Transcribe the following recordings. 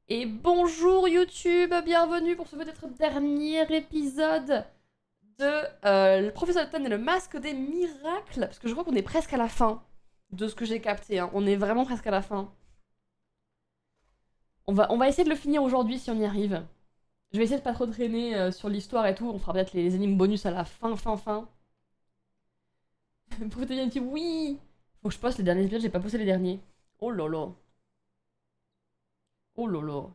Et bonjour YouTube, bienvenue pour ce peut-être dernier épisode de Le professeur Layton et le masque des miracles. Parce que je crois qu'on est presque à la fin de ce que j'ai capté, hein. On est vraiment presque à la fin. On va essayer de le finir aujourd'hui si on y arrive. Je vais essayer de pas trop traîner sur l'histoire et tout. On fera peut-être les énigmes bonus à la fin. Pour que tu un petit oui. Faut que je poste les derniers épisodes, j'ai pas posté les derniers. Oh lolo. Oh lolo.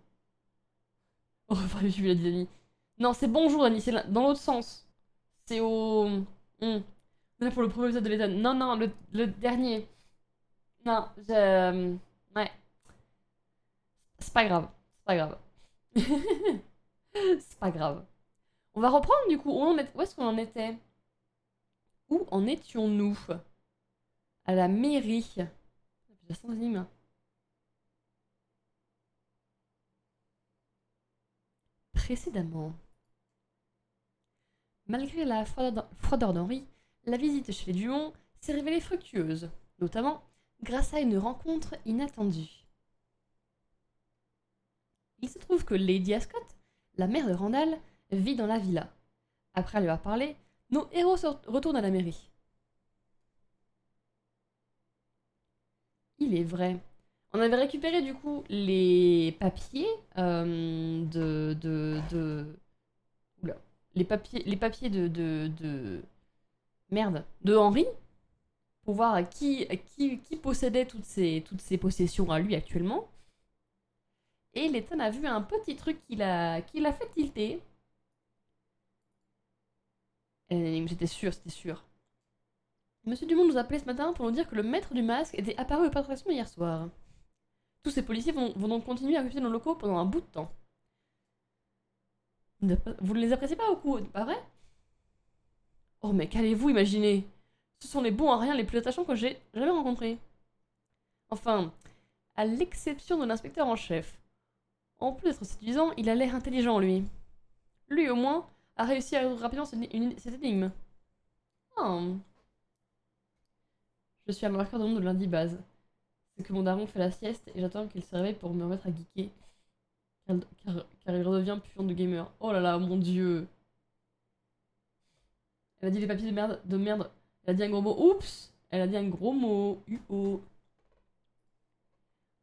Au revoir YouTube, la Dani. Non, c'est bonjour Dani, c'est dans l'autre sens. C'est au. Là pour le premier épisode de l'État. Non, non, le dernier. Non, ouais, c'est pas grave. C'est pas grave. C'est pas grave. On va reprendre du coup. Où est-ce qu'on en était? Où en étions-nous? À la mairie. J'ai synonyme. Précédemment. Malgré la froideur d'Henri, la visite chez les Dumont s'est révélée fructueuse, notamment grâce à une rencontre inattendue. Il se trouve que Lady Ascot, la mère de Randall, vit dans la villa. Après lui avoir parlé, nos héros retournent à la mairie. Il est vrai. On avait récupéré du coup les papiers Oula. Les papiers Merde. De Henri, pour voir qui possédait toutes ces possessions à lui actuellement. Et Letton a vu un petit truc qu'il a fait tilter. J'étais sûr, c'était sûr. Monsieur Dumont nous a appelé ce matin pour nous dire que le maître du masque était apparu au patrouillage hier soir. Tous ces policiers vont donc continuer à occuper nos locaux pendant un bout de temps. Vous ne les appréciez pas au coup, pas vrai? Oh, mais qu'allez-vous imaginer? Ce sont les bons à rien les plus attachants que j'ai jamais rencontrés. Enfin, à l'exception de l'inspecteur en chef. En plus d'être séduisant, il a l'air intelligent, lui. Lui, au moins, a réussi à résoudre rapidement cette énigme. Oh. Je suis à l'embarqueur de monde de lundi base. C'est que mon daron fait la sieste et j'attends qu'il se réveille pour me remettre à geeker. Car il redevient puant de gamer. Oh là là, mon dieu. Elle a dit les papiers de merde. Elle a dit un gros mot. Oups. Elle a dit un gros mot. UO.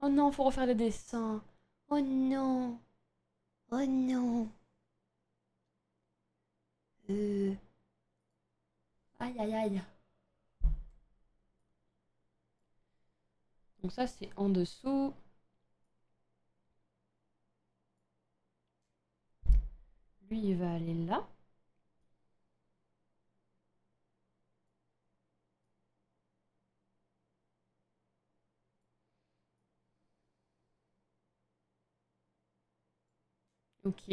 Oh non, faut refaire les dessins. Oh non. Oh non. Euh... Aïe aïe aïe. Donc ça, c'est en dessous. Lui, il va aller là. Ok.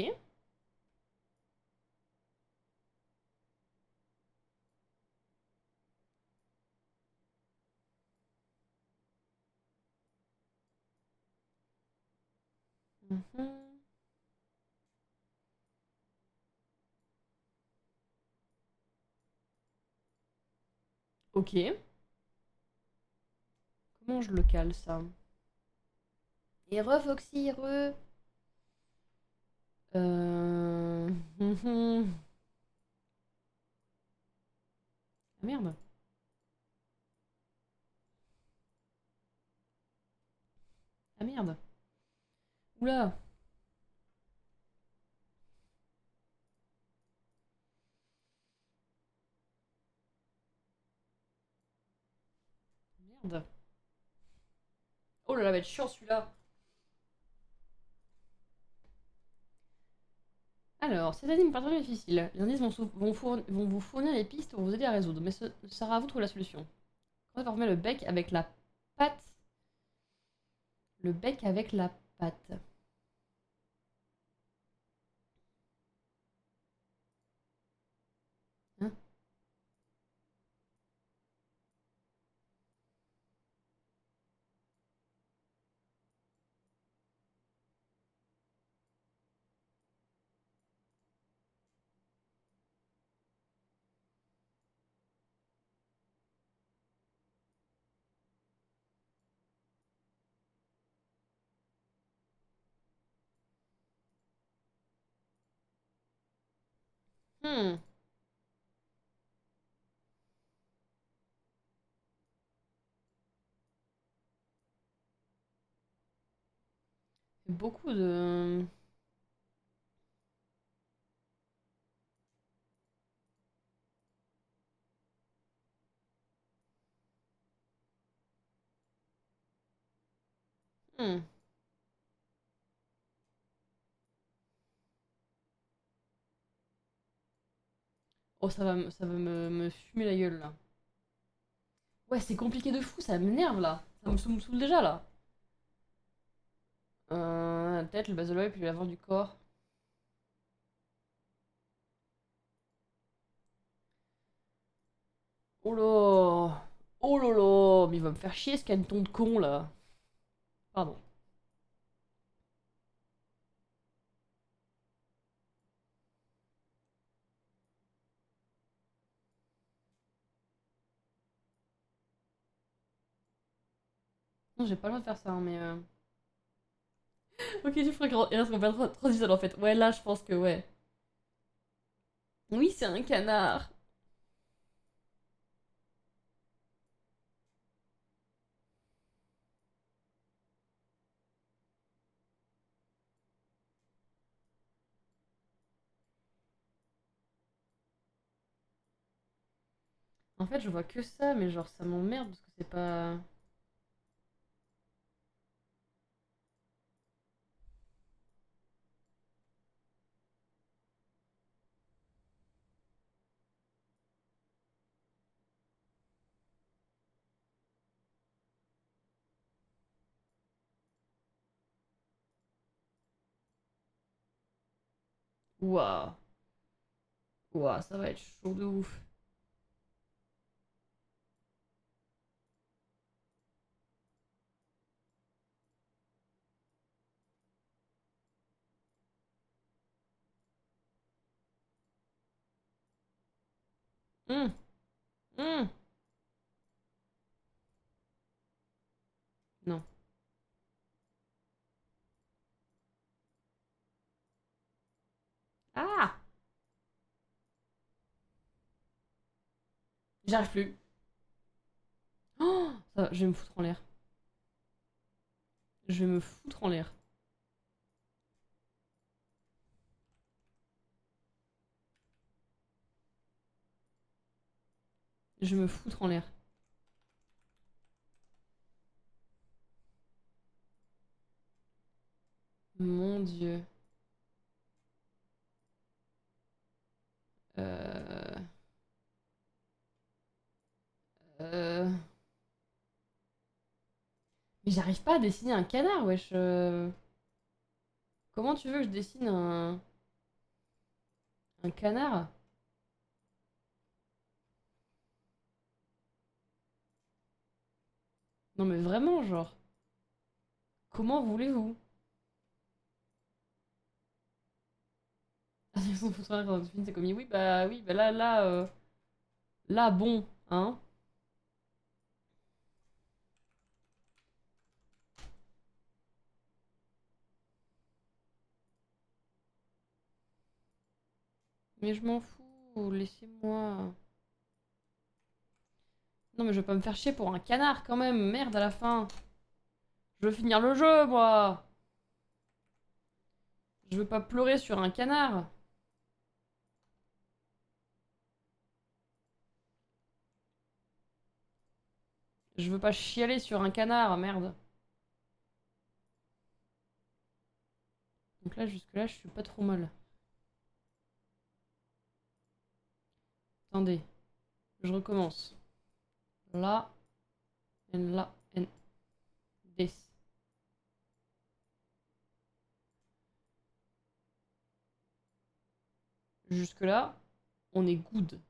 Mhm. Ok. Comment je le cale, ça? Et Foxy, re. Mhm. Ah merde. Ah merde. Oula. Merde. Oh là là, va être chiant celui-là. Alors, cette énigme particulièrement difficile. Les indices vont vous fournir les pistes pour vous aider à résoudre, mais ce sera à vous de trouver la solution. On va former le bec avec la patte. Le bec avec la patte. Hein. Hmm. Beaucoup de... Hmm. Oh, ça va me fumer la gueule, là. Ouais, c'est compliqué de fou, ça m'énerve, là. Ça me saoule déjà, là. La tête, le bas de l'œil, puis l'avant du corps. Oh là. Oh là là. Mais il va me faire chier, ce caneton de con, là. Pardon. Non, j'ai pas le droit de faire ça, hein, mais... Ok, je ferais qu'il reste qu'on peut être transition, en fait. Ouais, là, je pense que ouais. Oui, c'est un canard. En fait, je vois que ça, mais genre, ça m'emmerde parce que c'est pas... Waouh. Waouh, ça va être chaud de ouf. Hum, hum. Non. Ah! J'arrive plus. Oh, ça va, je vais me foutre en l'air. Je vais me foutre en l'air. Je vais me foutre en l'air. Mon Dieu. Euh... Euh... Mais j'arrive pas à dessiner un canard, wesh. Comment tu veux que je dessine un canard? Non mais vraiment, genre. Comment voulez-vous? Ah, ils sont foutus en l'air quand tu finis, c'est comme oui, bah là, bon, hein. Mais je m'en fous, laissez-moi. Non mais je vais pas me faire chier pour un canard quand même, merde à la fin. Je veux finir le jeu, moi. Je veux pas pleurer sur un canard. Je veux pas chialer sur un canard, merde. Donc là, jusque-là, je suis pas trop mal. Attendez, je recommence. Là, là, this. Jusque-là, on est good.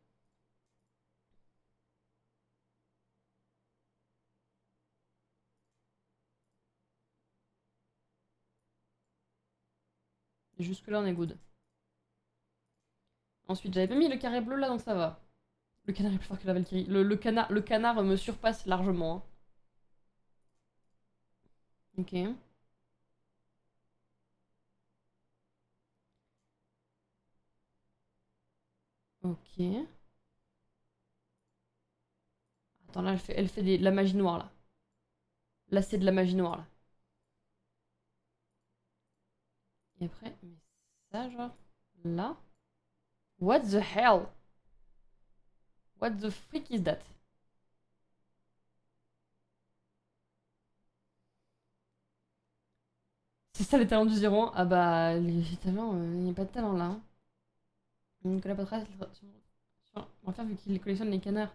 Jusque-là, on est good. Ensuite, j'avais pas mis le carré bleu là, donc ça va. Le canard est plus fort que la Valkyrie. Le canard me surpasse largement, hein. Ok. Ok. Attends, là, elle fait de la magie noire, là. Là, c'est de la magie noire, là. Et après, mais ça, genre, là. What the hell? What the freak is that? C'est ça les talents du 01? Ah bah, les talents, il n'y a pas de talent là. Hein. Nicolas Patras, on va faire vu qu'il collectionne les canards.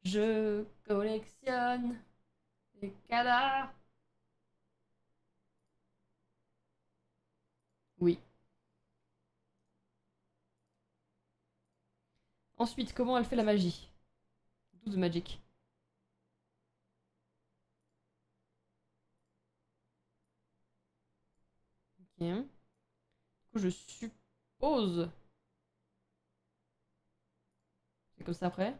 Je collectionne les canards. Oui. Ensuite, comment elle fait la magie? 12 magic. Ok. Du coup, je suppose. C'est comme ça après. Ok,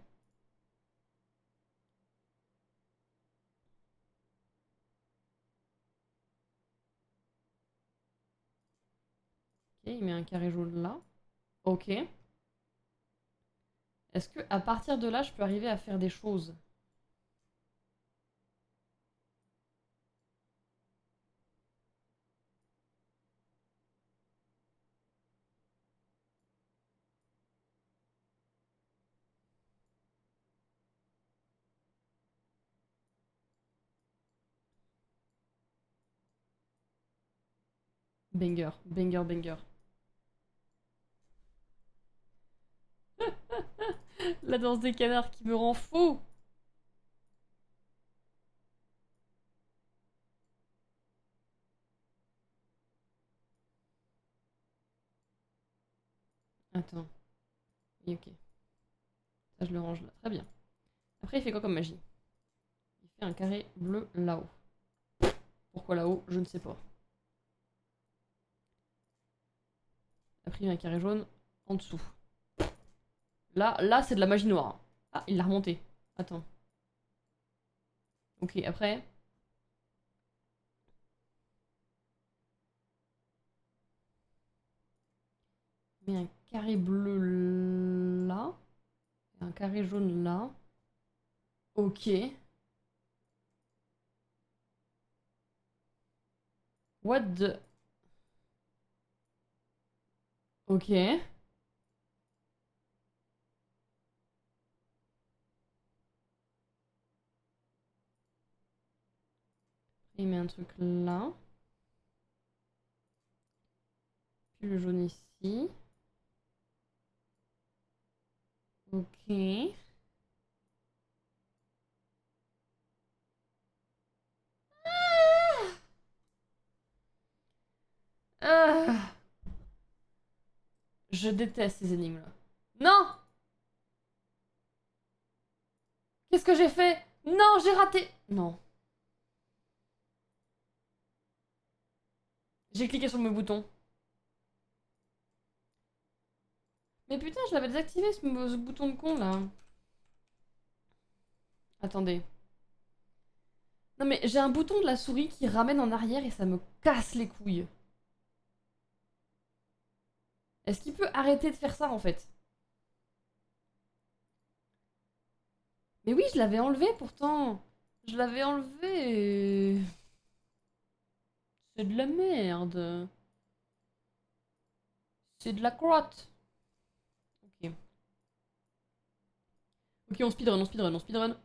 il met un carré jaune là. Ok. Est-ce que à partir de là, je peux arriver à faire des choses? Banger, banger, banger. La danse des canards qui me rend fou. Attends. Oui, ok. Ça, je le range là. Très bien. Après, il fait quoi comme magie? Il fait un carré bleu là-haut. Pourquoi là-haut? Je ne sais pas. Après, il y a un carré jaune en dessous. Là c'est de la magie noire. Ah, il l'a remonté. Attends. Ok, après. Il met un carré bleu là. Et un carré jaune là. Ok. What the... Ok. Il met un truc là. Puis le jaune ici. Ok. Ah, je déteste ces énigmes-là. Non! Qu'est-ce que j'ai fait? Non, j'ai raté! Non. J'ai cliqué sur le bouton. Mais putain, je l'avais désactivé ce bouton de con là. Attendez. Non mais j'ai un bouton de la souris qui ramène en arrière et ça me casse les couilles. Est-ce qu'il peut arrêter de faire ça en fait? Mais oui, je l'avais enlevé pourtant. Je l'avais enlevé. C'est de la merde. C'est de la crotte. Ok. Ok, on speedrun, on speedrun, on speedrun.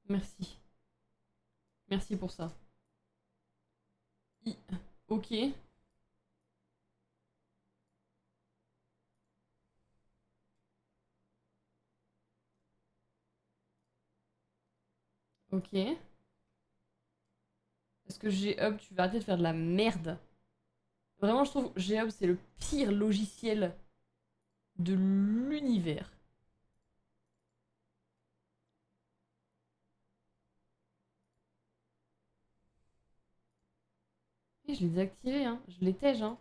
Merci. Merci pour ça. Ok. Ok. Est-ce que G-Hub, tu vas arrêter de faire de la merde? Vraiment, je trouve que G-Hub, c'est le pire logiciel de l'univers. Et je l'ai désactivé, hein. Je l'éteigne, hein.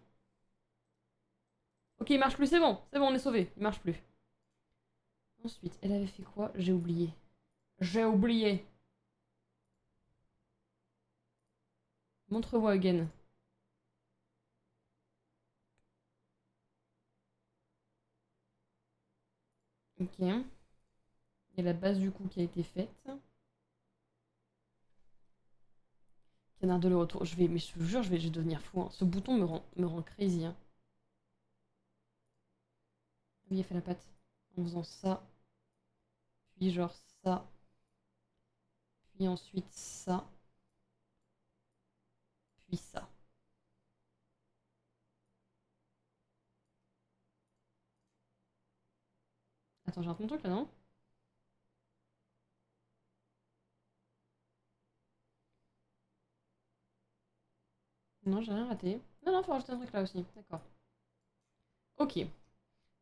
Ok, il marche plus, c'est bon. C'est bon, on est sauvé. Il marche plus. Ensuite, elle avait fait quoi? J'ai oublié. J'ai oublié. Montre-moi again. Ok. Il y a la base du coup qui a été faite. Canard de le retour. Mais je te jure, je vais devenir fou, hein. Ce bouton me rend crazy, hein. Ah oui, il a fait la patte. En faisant ça. Puis genre ça. Puis ensuite ça. Puis ça. Attends, j'ai un truc là, non? Non, j'ai rien raté. Non, non, faut rajouter un truc là aussi. D'accord. Ok.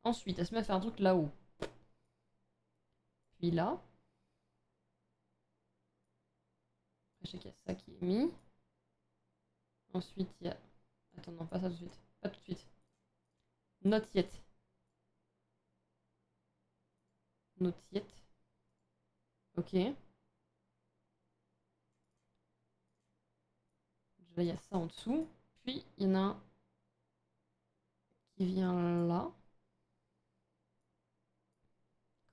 Ensuite, elle se met à faire un truc là-haut. Puis là. Après, je sais qu'il y a ça qui est mis. Ensuite, il y a... Attends, non, pas ça tout de suite. Pas tout de suite. Not yet. Not yet. Ok. Là, il y a ça en dessous. Puis, il y en a un qui vient là.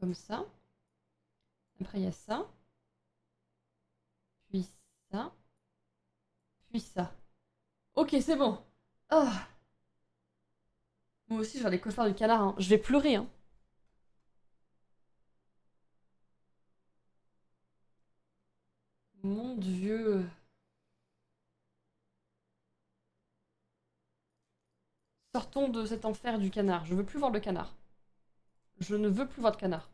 Comme ça. Après, il y a ça. Puis ça. Puis ça. Ok, c'est bon. Ah. Moi aussi, je vais faire des cauchemars du canard, hein. Je vais pleurer, hein. Mon Dieu. Sortons de cet enfer du canard. Je veux plus voir le canard. Je ne veux plus voir de canard.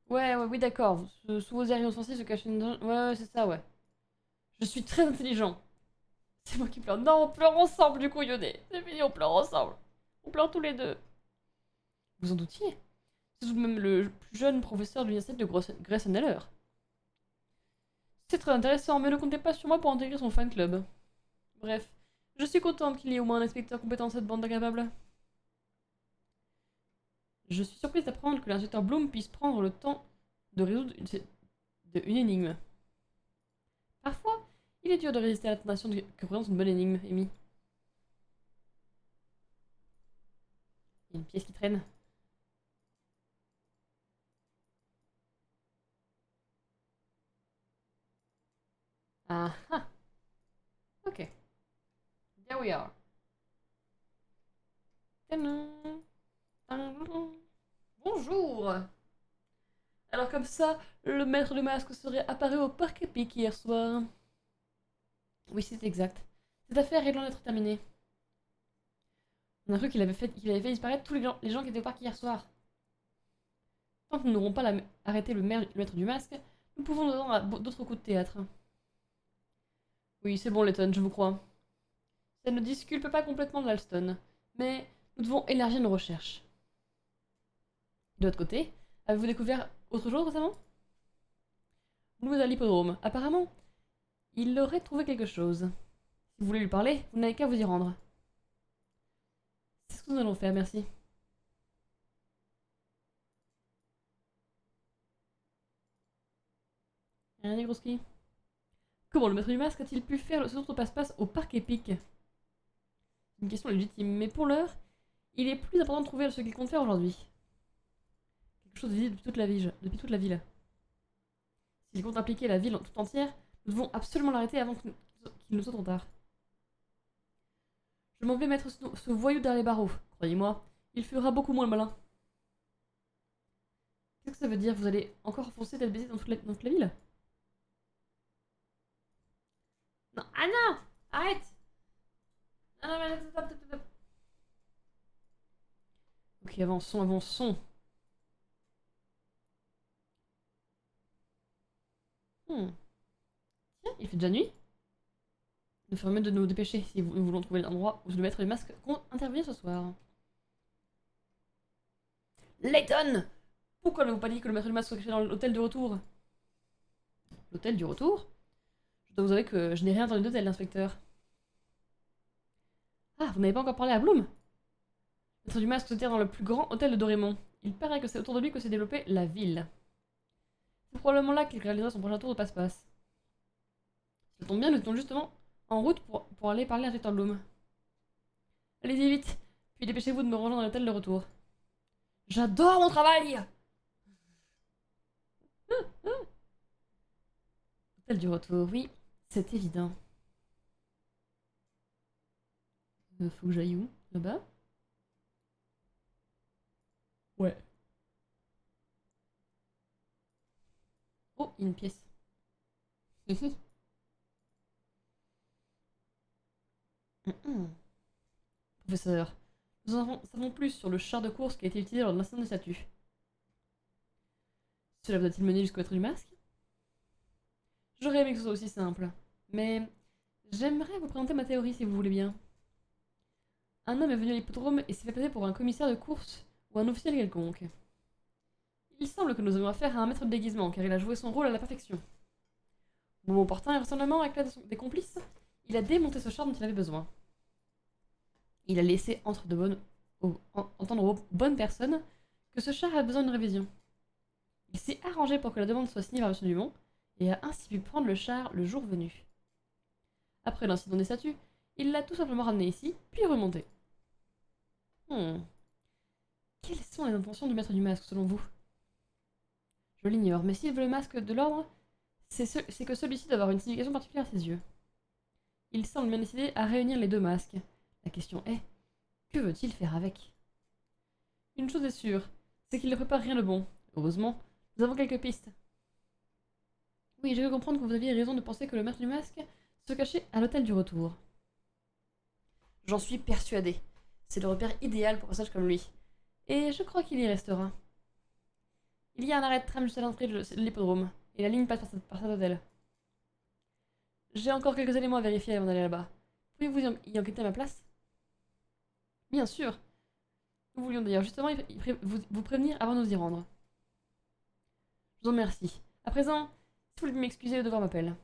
Ouais, ouais, oui, d'accord. Sous vos airs inoffensifs se cache une... Ouais, ouais, c'est ça, ouais. Je suis très intelligent. C'est moi qui pleure. Non, on pleure ensemble, du coup, Yodé. C'est fini, on pleure ensemble. On pleure tous les deux. Vous en doutiez? C'est tout de même le plus jeune professeur de l'université de Grayson-Heller. C'est très intéressant, mais ne comptez pas sur moi pour intégrer son fan club. Bref, je suis contente qu'il y ait au moins un inspecteur compétent dans cette bande d'incapables. Je suis surprise d'apprendre que l'inspecteur Bloom puisse prendre le temps de résoudre une énigme. Parfois, il est dur de résister à la tentation que présente une bonne énigme, Amy. Il y a une pièce qui traîne. Ah ah, ok. There we are. Bonjour. Alors comme ça, le maître du masque serait apparu au parc épique hier soir. Oui, c'est exact. Cette affaire est loin d'être terminée. On a cru qu'il avait fait disparaître tous les gens qui étaient au parc hier soir. Tant que nous n'aurons pas arrêté le maître du masque, nous pouvons nous attendre à d'autres coups de théâtre. Oui, c'est bon, Letton, je vous crois. Ça ne disculpe pas complètement de l'Alston, mais nous devons élargir nos recherches. De l'autre côté, avez-vous découvert autre chose récemment? Nous à l'hippodrome. Apparemment, il aurait trouvé quelque chose. Si vous voulez lui parler, vous n'avez qu'à vous y rendre. C'est ce que nous allons faire, merci. Rien, Negroski. Comment le maître du masque a-t-il pu faire ce autre passe-passe au parc épique? C'est une question légitime, mais pour l'heure, il est plus important de trouver ce qu'il compte faire aujourd'hui. Quelque chose de visible depuis toute la ville. S'il compte impliquer la ville tout entière, nous devons absolument l'arrêter avant qu'il ne soit trop tard. Je m'en vais mettre ce voyou derrière les barreaux, croyez-moi. Il fera beaucoup moins le malin. Qu'est-ce que ça veut dire? Vous allez encore foncer tête baissée dans toute la ville? Non, ah non! Arrête! Ah non, mais stop, stop, stop. Ok, avançons, avançons. Hmm. Tiens, il fait déjà nuit. Il faudrait mieux de nous dépêcher si nous voulons trouver l'endroit où le maître du masque compte intervenir ce soir. Layton! Pourquoi n'avez-vous pas dit que le maître du masque soit caché dans l'hôtel du retour? L'hôtel du retour? Je dois vous avouer que je n'ai rien entendu d'hôtel, l'inspecteur. Ah, vous n'avez pas encore parlé à Bloom? Maître du masque se tient dans le plus grand hôtel de Dorémon. Il paraît que c'est autour de lui que s'est développée la ville. C'est probablement là qu'il réalisera son prochain tour de passe-passe. Ça tombe bien, nous étions justement en route pour aller parler à l'inspecteur Bloom. Allez-y vite, puis dépêchez-vous de me rejoindre dans l'hôtel de retour. J'adore mon travail! Hôtel du retour, oui, c'est évident. Faut que j'aille où? Là-bas? Ouais. Oh, une pièce. Hihi. Professeur, nous en savons plus sur le char de course qui a été utilisé lors de l'incident des statues. Cela vous a-t-il mené jusqu'au maître du masque? J'aurais aimé que ce soit aussi simple. Mais j'aimerais vous présenter ma théorie si vous voulez bien. Un homme est venu à l'hippodrome et s'est fait passer pour un commissaire de course ou un officiel quelconque. Il semble que nous avons affaire à un maître de déguisement car il a joué son rôle à la perfection. Au moment opportun et vraisemblablement avec l'aide des complices, il a démonté ce char dont il avait besoin. Il a laissé entendre aux bonnes personnes que ce char a besoin d'une révision. Il s'est arrangé pour que la demande soit signée par M. Dumont et a ainsi pu prendre le char le jour venu. Après l'incident des statues, il l'a tout simplement ramené ici, puis remonté. Quelles sont les intentions du maître du masque, selon vous? Je l'ignore, mais s'il veut le masque de l'ordre, c'est que celui-ci doit avoir une signification particulière à ses yeux. Il semble bien décidé à réunir les deux masques. La question est, que veut-il faire avec? Une chose est sûre, c'est qu'il ne prépare rien de bon. Heureusement, nous avons quelques pistes. Oui, je veux comprendre que vous aviez raison de penser que le maître du masque se cachait à l'hôtel du retour. J'en suis persuadée. C'est le repère idéal pour un personnage comme lui. Et je crois qu'il y restera. Il y a un arrêt de tram juste à l'entrée de l'hippodrome, et la ligne passe par cet hôtel. J'ai encore quelques éléments à vérifier avant d'aller là-bas. Pouvez-vous y enquêter à ma place? Bien sûr. Nous voulions d'ailleurs justement vous prévenir avant de nous y rendre. Je vous remercie. À présent, si vous voulez m'excuser, le devoir m'appelle.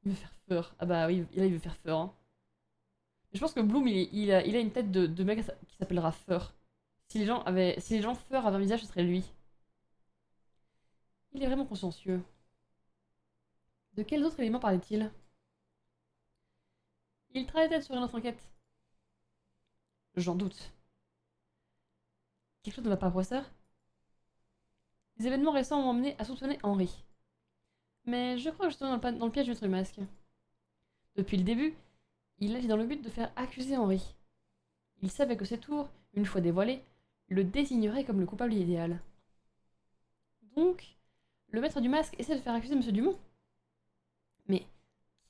Il veut faire peur. Ah bah oui, là il veut faire peur. Hein. Mais je pense que Bloom, il a une tête de mec qui s'appellera Fur. Si les gens Fur avaient un visage, ce serait lui. Il est vraiment consciencieux. De quels autres éléments parlait-il? Il travaillait sur une autre enquête. J'en doute. Quelque chose ne va pas, professeur? Les événements récents m'ont amené à soupçonner Henry. Mais je crois justement dans le piège du maître du masque. Depuis le début, il agit dans le but de faire accuser Henry. Il savait que ces tours, une fois dévoilés, le désigneraient comme le coupable idéal. Donc, le maître du masque essaie de faire accuser M. Dumont. Mais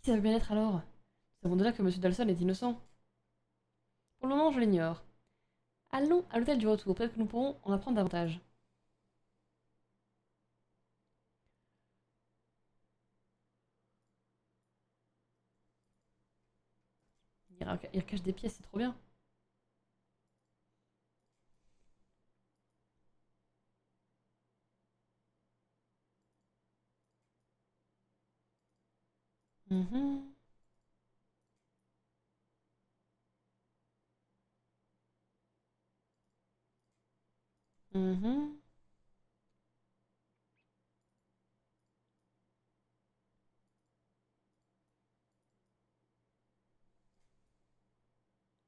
qui ça veut bien être alors? Nous savons déjà que M. Dalson est innocent. Pour le moment, je l'ignore. Allons à l'hôtel du retour, peut-être que nous pourrons en apprendre davantage. Il recache des pièces, c'est trop bien. Mhm. Mhm.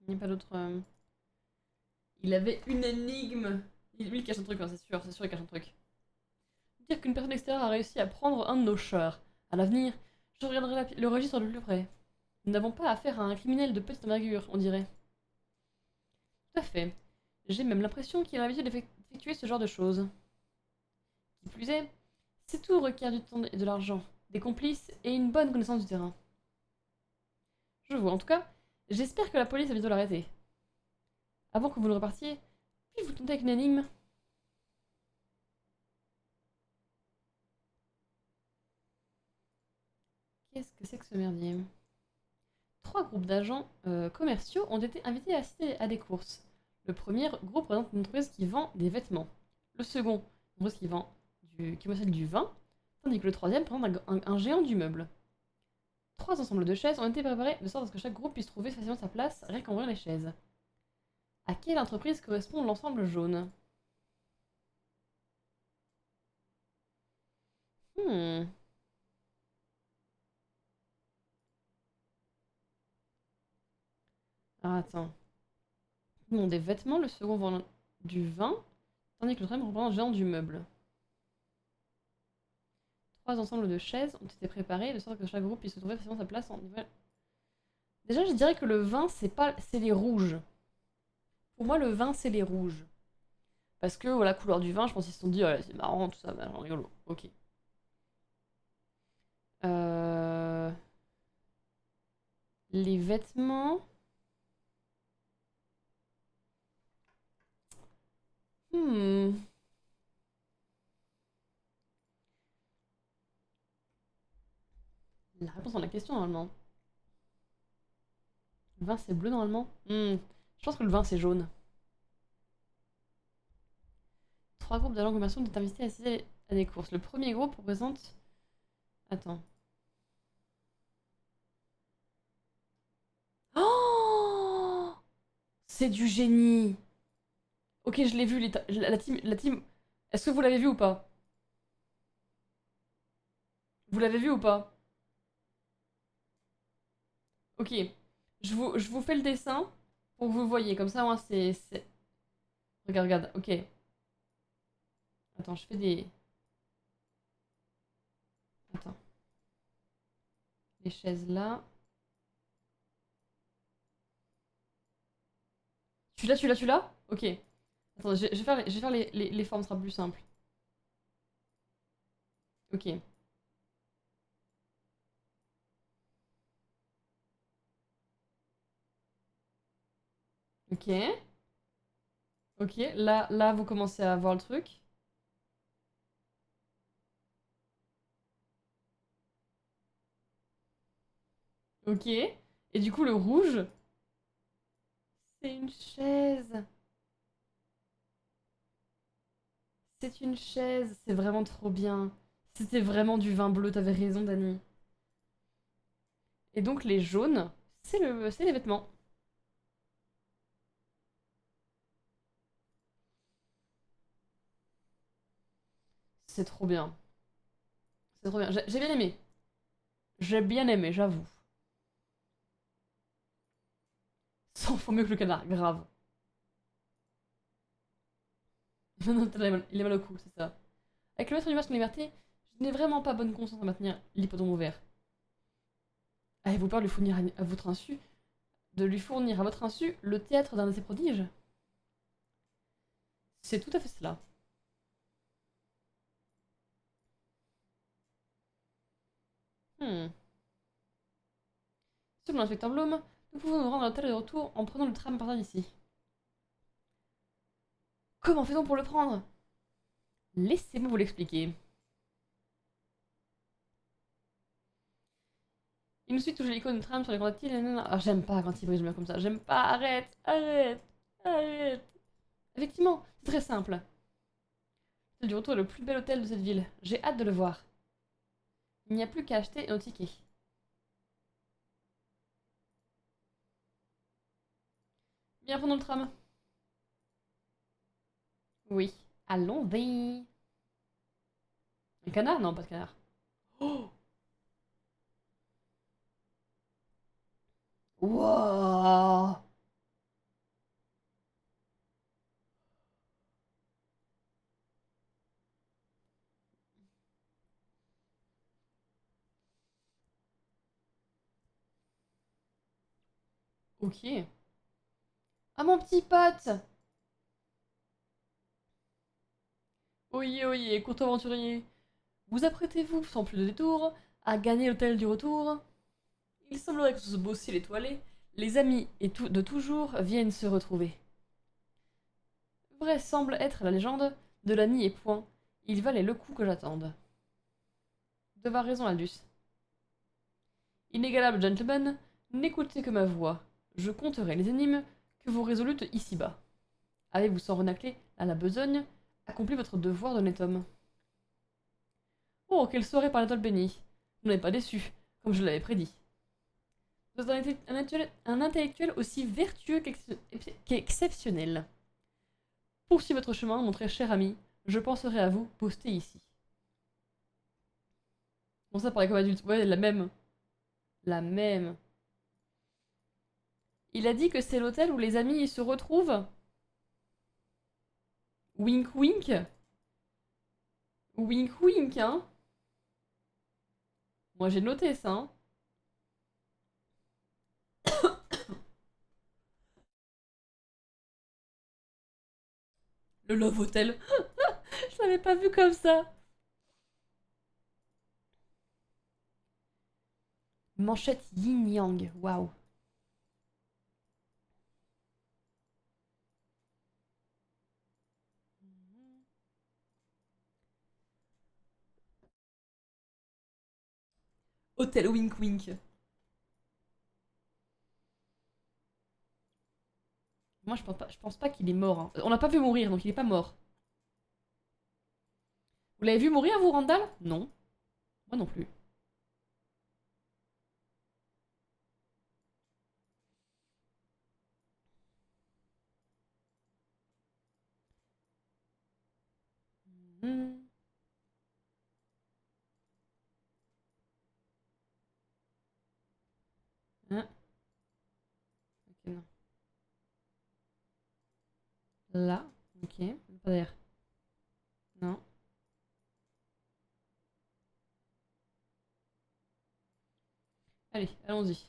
Il n'y a pas d'autre... Il avait une énigme. Lui, il cache un truc, hein, c'est sûr, il cache un truc. Dire qu'une personne extérieure a réussi à prendre un de nos chars. À l'avenir, je regarderai le registre de plus près. Nous n'avons pas affaire à un criminel de petite envergure, on dirait. Tout à fait. J'ai même l'impression qu'il a l'habitude d'effectuer ce genre de choses. Qui plus est, c'est tout requiert du temps et de l'argent, des complices et une bonne connaissance du terrain. Je vois, en tout cas, j'espère que la police va bientôt l'arrêter. Avant que vous ne repartiez, puis-je vous tenter avec une énigme? Qu'est-ce que c'est que ce merdier? 3 groupes d'agents commerciaux ont été invités à assister à des courses. Le premier groupe présente une entreprise qui vend des vêtements. Le second, une entreprise qui possède du vin, tandis que le troisième présente un géant du meuble. 3 ensembles de chaises ont été préparés de sorte à ce que chaque groupe puisse trouver facilement sa place, rien qu'en voyant les chaises. À quelle entreprise correspond l'ensemble jaune? Hmm. Ah, attends. Bon, des vêtements, le second vend du vin, tandis que le troisième représente le géant du meuble. Trois ensembles de chaises ont été préparés de sorte que chaque groupe puisse se trouver facilement sa place en nouvelle. Déjà, je dirais que le vin, c'est pas, c'est les rouges. Pour moi, le vin, c'est les rouges. Parce que, voilà, couleur du vin, je pense qu'ils se sont dit, oh, c'est marrant, tout ça, bah, genre, rigolo. Ok. Euh... Les vêtements. Hmm. La réponse à la question, normalement. Le vin, c'est bleu, normalement. Je pense que le vin, c'est jaune. Trois groupes d'agents commerciaux ont été invités à assister à des courses. Le premier groupe représente... Attends. Oh, c'est du génie. Ok, je l'ai vu, la team... La team... Est-ce que vous l'avez vu ou pas? Vous l'avez vu ou pas? Ok. Je vous fais le dessin pour que vous voyez. Comme ça, moi, Regarde, regarde. Ok. Attends, je fais des... Attends. Les chaises là. Tu l'as, tu l'as, tu l'as? Ok. Attends, je vais faire, je vais faire les formes, ce sera plus simple. Ok. Ok. Ok. Là, vous commencez à voir le truc. Ok. Et du coup, le rouge, c'est une chaise. C'est une chaise. C'est vraiment trop bien. C'était vraiment du vin bleu, t'avais raison, Dani. Et donc, les jaunes, c'est les vêtements. C'est trop bien. C'est trop bien. J'ai bien aimé. J'ai bien aimé, j'avoue. 100 fois mieux que le canard, grave. Non, non, il est mal au cou, c'est ça. Avec le maître du masque en liberté, je n'ai vraiment pas bonne conscience à maintenir l'hippodrome ouvert. Avez-vous peur de lui fournir à votre insu, de lui fournir à votre insu le théâtre d'un de ses prodiges? C'est tout à fait cela. Hmm. Selon l'inspecteur Blum, nous pouvons nous rendre à l'hôtel de retour en prenant le tram partant d'ici. Comment fait-on pour le prendre? Laissez-moi vous l'expliquer. Il nous suit toujours l'icône de tram sur les grands Alors j'aime pas quand il brise comme ça. J'aime pas. Arrête, arrête, arrête. Effectivement, c'est très simple. L'hôtel du retour est le plus bel hôtel de cette ville. J'ai hâte de le voir. Il n'y a plus qu'à acheter nos tickets. Bien, prenons le tram. Oui. Allons-y. Un canard? Non, pas de canard. Oh. Wow. Ok. Ah, mon petit pote. Oyez, oyez, court aventurier. Vous apprêtez-vous, sans plus de détour, à gagner l'hôtel du retour? Il semblerait que sous ce beau ciel étoilé, les amis de toujours viennent se retrouver. Vrai semble être la légende, de la nie et point. Il valait le coup que j'attende. Devoir raison, Aldus. Inégalable gentleman, n'écoutez que ma voix. Je compterai les énigmes que vous résolûtes ici-bas. Avez-vous sans renacler à la besogne accompli votre devoir d'honnête homme? Oh, quelle soirée par l'étoile bénie. Vous n'êtes pas déçu, comme je l'avais prédit. Vous êtes un intellectuel aussi vertueux qu'exceptionnel. Poursuivez votre chemin, mon très cher ami. Je penserai à vous, posté ici. Bon, ça paraît comme adulte. Ouais, la même. La même. Il a dit que c'est l'hôtel où les amis se retrouvent. Wink wink. Wink wink, hein. Moi j'ai noté ça, hein. Le Love Hotel. Je l'avais pas vu comme ça. Manchette yin yang. Waouh. Hôtel wink wink. Moi je pense pas qu'il est mort, hein. On l'a pas vu mourir, donc il est pas mort. Vous l'avez vu mourir, vous, Randall? Non. Moi non plus. Hmm. Hein. Ok, non. Là. Ok. Pas d'air. Non. Allez, allons-y.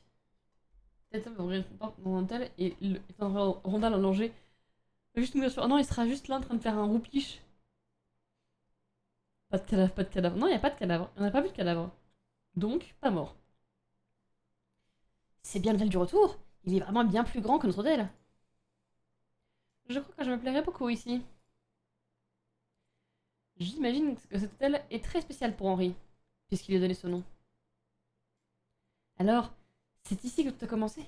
Cet homme va ouvrir une porte dans un tel et est un Randall allongé. Juste mourir sur. Oh non, il sera juste là en train de faire un roupiche. Pas de cadavre, pas de cadavre. Non, il n'y a pas de cadavre. On n'a pas vu de cadavre. Donc, pas mort. C'est bien l'hôtel du retour. Il est vraiment bien plus grand que notre hôtel. Je crois que je me plairais beaucoup ici. J'imagine que cet hôtel est très spécial pour Henri, puisqu'il lui a donné ce nom. Alors, c'est ici que tout a commencé?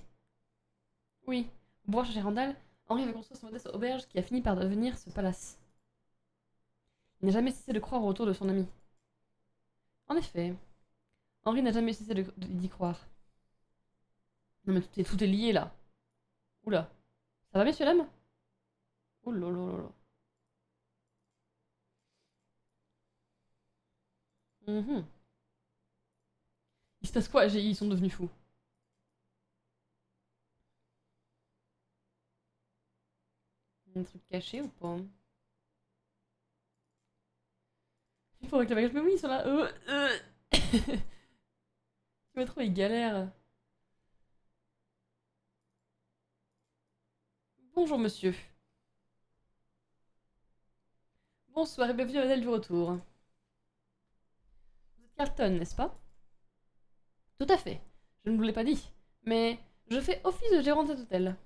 Oui. Pour pouvoir chercher Randall, Henri avait construit son modeste auberge qui a fini par devenir ce palace. Il n'a jamais cessé de croire au retour de son ami. En effet, Henri n'a jamais cessé d'y croire. Non mais tout est lié là. Oula. Ça va, messieurs, dames? Oh là là là là. Mhm. Il se passe quoi, AGI? Ils sont devenus fous. Un truc caché ou pas? Il faut réclamer. Mais oui, ils sont là. Le métro, il galère. Bonjour, monsieur. Bonsoir et bienvenue à l'hôtel du retour. Vous êtes Carlton, n'est-ce pas? Tout à fait. Je ne vous l'ai pas dit. Mais je fais office de gérant de cet hôtel.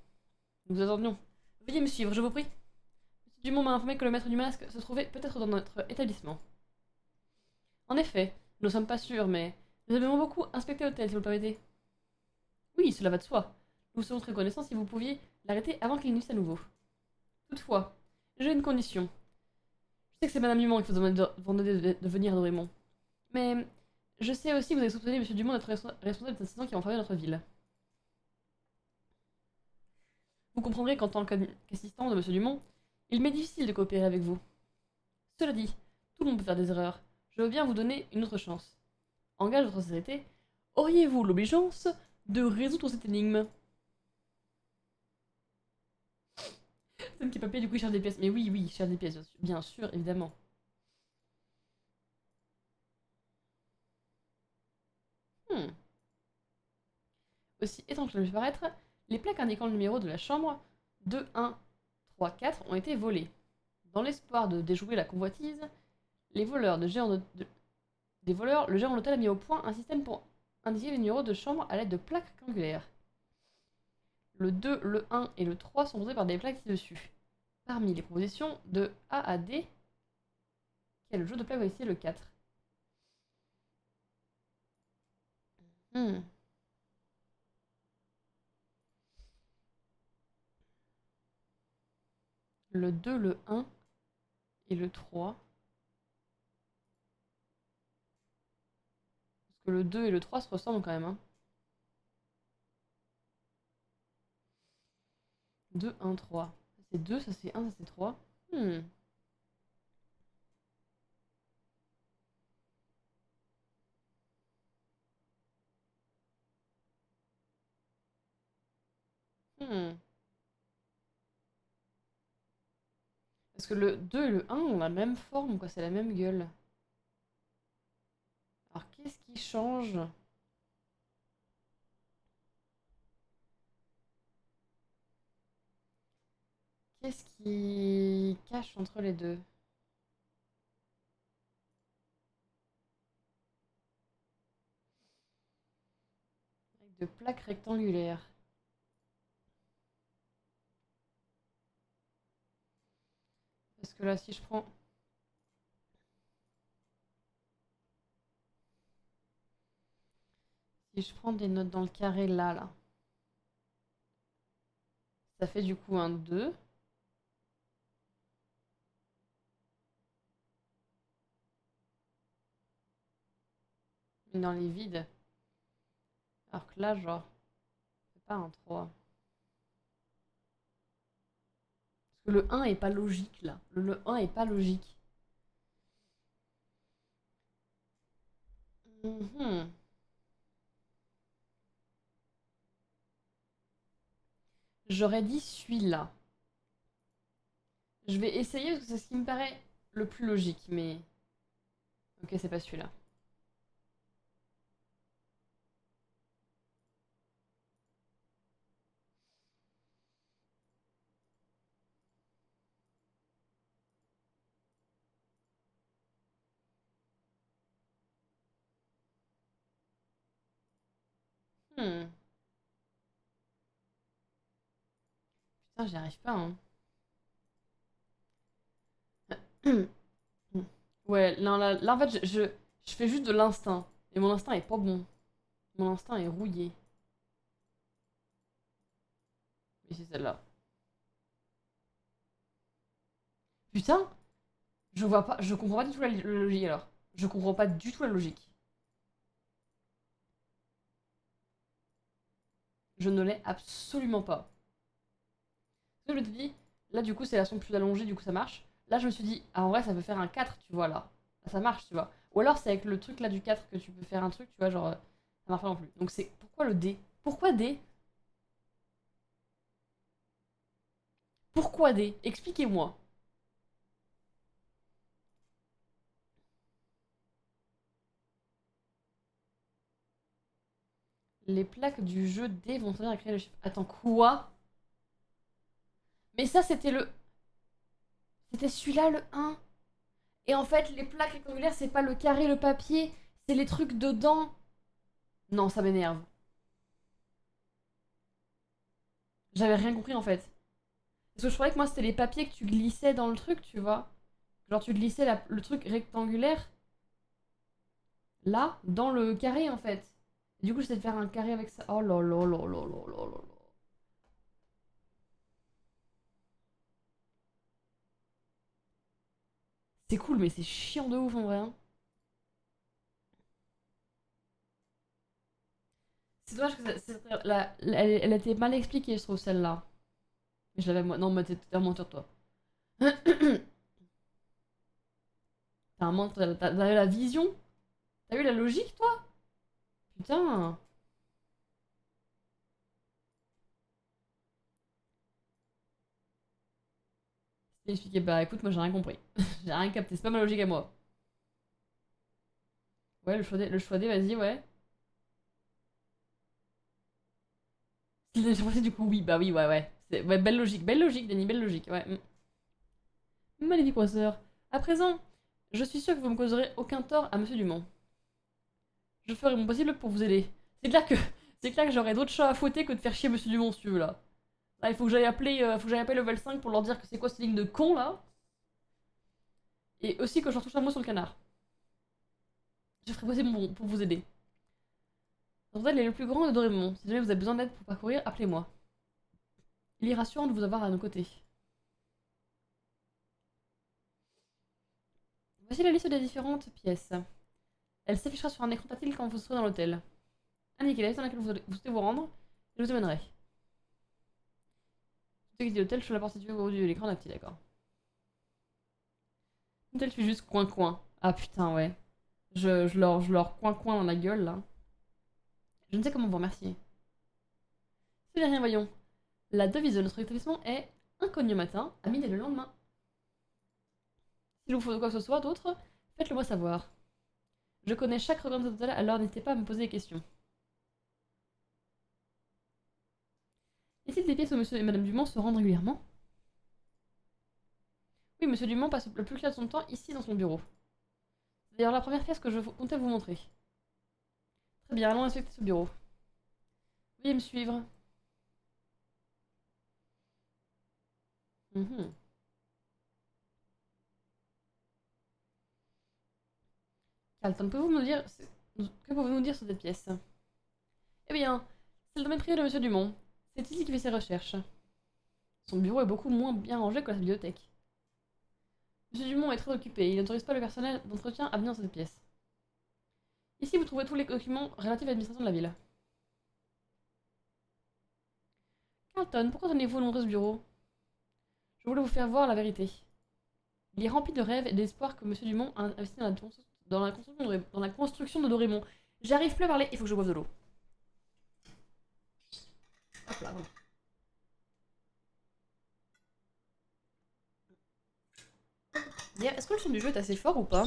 Nous vous attendions. Veuillez me suivre, je vous prie. Monsieur Dumont m'a informé que le maître du masque se trouvait peut-être dans notre établissement. En effet, nous ne sommes pas sûrs, mais nous aimerions beaucoup inspecter l'hôtel, si vous le permettez. Oui, cela va de soi. Nous serions très reconnaissants si vous pouviez l'arrêter avant qu'il nuise à nouveau. Toutefois, j'ai une condition. Je sais que c'est Madame Dumont qui vous a demandé de venir à Dorémont. Mais je sais aussi que vous avez soupçonné Monsieur Dumont d'être responsable des incidents qui ont frappé notre ville. Vous comprendrez qu'en tant qu'assistant de Monsieur Dumont, il m'est difficile de coopérer avec vous. Cela dit, tout le monde peut faire des erreurs. Je veux bien vous donner une autre chance. En gage de votre sincérité, auriez-vous l'obligeance de résoudre cette énigme? Personne qui est pas payé, du coup il cherche des pièces. Mais oui, oui, il cherche des pièces, bien sûr, évidemment. Hmm. Aussi étrange que ça puisse paraître, les plaques indiquant le numéro de la chambre 2134 ont été volées. Dans l'espoir de déjouer la convoitise, les voleurs des voleurs, le gérant de l'hôtel a mis au point un système pour indiquer les numéros de chambre à l'aide de plaques triangulaires. Le 2, le 1 et le 3 sont posés par des plaques ci-dessus. Parmi les propositions de A à D, quel jeu de plaques va ici le 4? Hmm. Le 2, le 1 et le 3. Parce que le 2 et le 3 se ressemblent quand même, hein. 2, 1, 3. Ça c'est 2, ça c'est 1, ça c'est 3. Hmm. Hmm. Parce que le 2 et le 1 ont la même forme, quoi, c'est la même gueule. Alors qu'est-ce qui change? Qu'est-ce qui cache entre les deux? Avec de plaques rectangulaires. Parce que là, si je prends... Si je prends des notes dans le carré là, ça fait du coup un 2. Mais dans les vides. Alors que là, genre, c'est pas un 3. Parce que le un est pas logique là. Le 1 est pas logique. Mhm. J'aurais dit celui-là. Je vais essayer parce que c'est ce qui me paraît le plus logique, mais... Ok, c'est pas celui-là. Hmm. Putain, j'y arrive pas, hein. Ouais, là, en fait, je fais juste de l'instinct. Et mon instinct est pas bon. Mon instinct est rouillé. Mais c'est celle-là. Putain, je vois pas, je comprends pas du tout la logique alors. Je comprends pas du tout la logique. Je ne l'ai absolument pas. Parce que je me suis dit, là du coup c'est la son plus allongée, du coup ça marche. Là je me suis dit, ah en vrai ça peut faire un 4 tu vois là. Là, ça marche, tu vois. Ou alors c'est avec le truc là du 4 que tu peux faire un truc, tu vois, genre ça marche pas non plus. Donc c'est pourquoi le D? Pourquoi D? Pourquoi D? Expliquez-moi. Les plaques du jeu D vont servir à créer le chiffre. Attends, quoi? Mais ça c'était le. C'était celui-là le un. Et en fait les plaques rectangulaires c'est pas le carré, le papier, c'est les trucs dedans. Non, ça m'énerve. J'avais rien compris en fait. Parce que je croyais que moi c'était les papiers que tu glissais dans le truc, tu vois. Genre tu glissais le truc rectangulaire là, dans le carré en fait. Et du coup j'essaie de faire un carré avec ça. Oh là là là là là là là là. C'est cool mais c'est chiant de ouf en vrai, hein. C'est dommage que elle était mal expliquée je trouve celle-là. Mais je l'avais moi. Non mais t'es un menteur toi. T'as un menteur, t'as eu la vision? T'as eu la logique toi? Putain. C'est expliqué. Bah écoute moi j'ai rien compris. J'ai rien capté, c'est pas ma logique à moi. Ouais le choix D vas-y ouais. J'ai pensé du coup, oui, bah oui, ouais, ouais. Ouais, belle logique, Denis, belle logique, ouais. Maléfique professeur. À présent, je suis sûr que vous ne me causerez aucun tort à Monsieur Dumont. Je ferai mon possible pour vous aider. C'est clair que, c'est clair que j'aurais d'autres chats à fouetter que de faire chier Monsieur Dumont, si tu veux, là. Là, il faut que j'aille appeler level 5 pour leur dire que c'est quoi cette ligne de con, là. Et aussi que je leur touche un mot sur le canard. Je ferai possible pour vous aider. Votre aide est le plus grand de Dorémon. Si jamais vous avez besoin d'aide pour parcourir, appelez-moi. Il est rassurant de vous avoir à nos côtés. Voici la liste des différentes pièces. Elle s'affichera sur un écran tactile quand vous serez dans l'hôtel. Indiquez la liste dans laquelle vous souhaitez vous rendre et je vous amènerai. Ceux qui dit l'hôtel, je la porte située au haut de l'écran d'un petit, d'accord. L'hôtel fait juste coin-coin. Ah putain, ouais. Je leur coin-coin dans la gueule, là. Je ne sais comment vous remercier. C'est rien, voyons. La devise de notre établissement est inconnu au matin, à midi le lendemain. S'il vous faut quoi que ce soit d'autre, faites-le moi savoir. Je connais chaque recoin de cet hôtel, alors n'hésitez pas à me poser des questions. Y a-t-il des pièces où monsieur et madame Dumont se rendent régulièrement? Oui, monsieur Dumont passe le plus clair de son temps ici dans son bureau. C'est d'ailleurs la première pièce que je comptais vous montrer. Très bien, allons inspecter ce bureau. Veuillez me suivre. Mhm. Carlton, pouvez-vous nous dire... Que pouvez-vous nous dire sur cette pièce? Eh bien, c'est le domaine privé de monsieur Dumont. C'est ici qu'il fait ses recherches. Son bureau est beaucoup moins bien rangé que la bibliothèque. Monsieur Dumont est très occupé, il n'autorise pas le personnel d'entretien à venir dans cette pièce. Ici, vous trouverez tous les documents relatifs à l'administration de la ville. Carlton, pourquoi tenez-vous nombreux ce bureau? Je voulais vous faire voir la vérité. Il est rempli de rêves et d'espoir que monsieur Dumont a investi dans la construction de Dorémon. J'arrive plus à parler, il faut que je boive de l'eau. Hop là, voilà. Est-ce que le son du jeu est assez fort ou pas?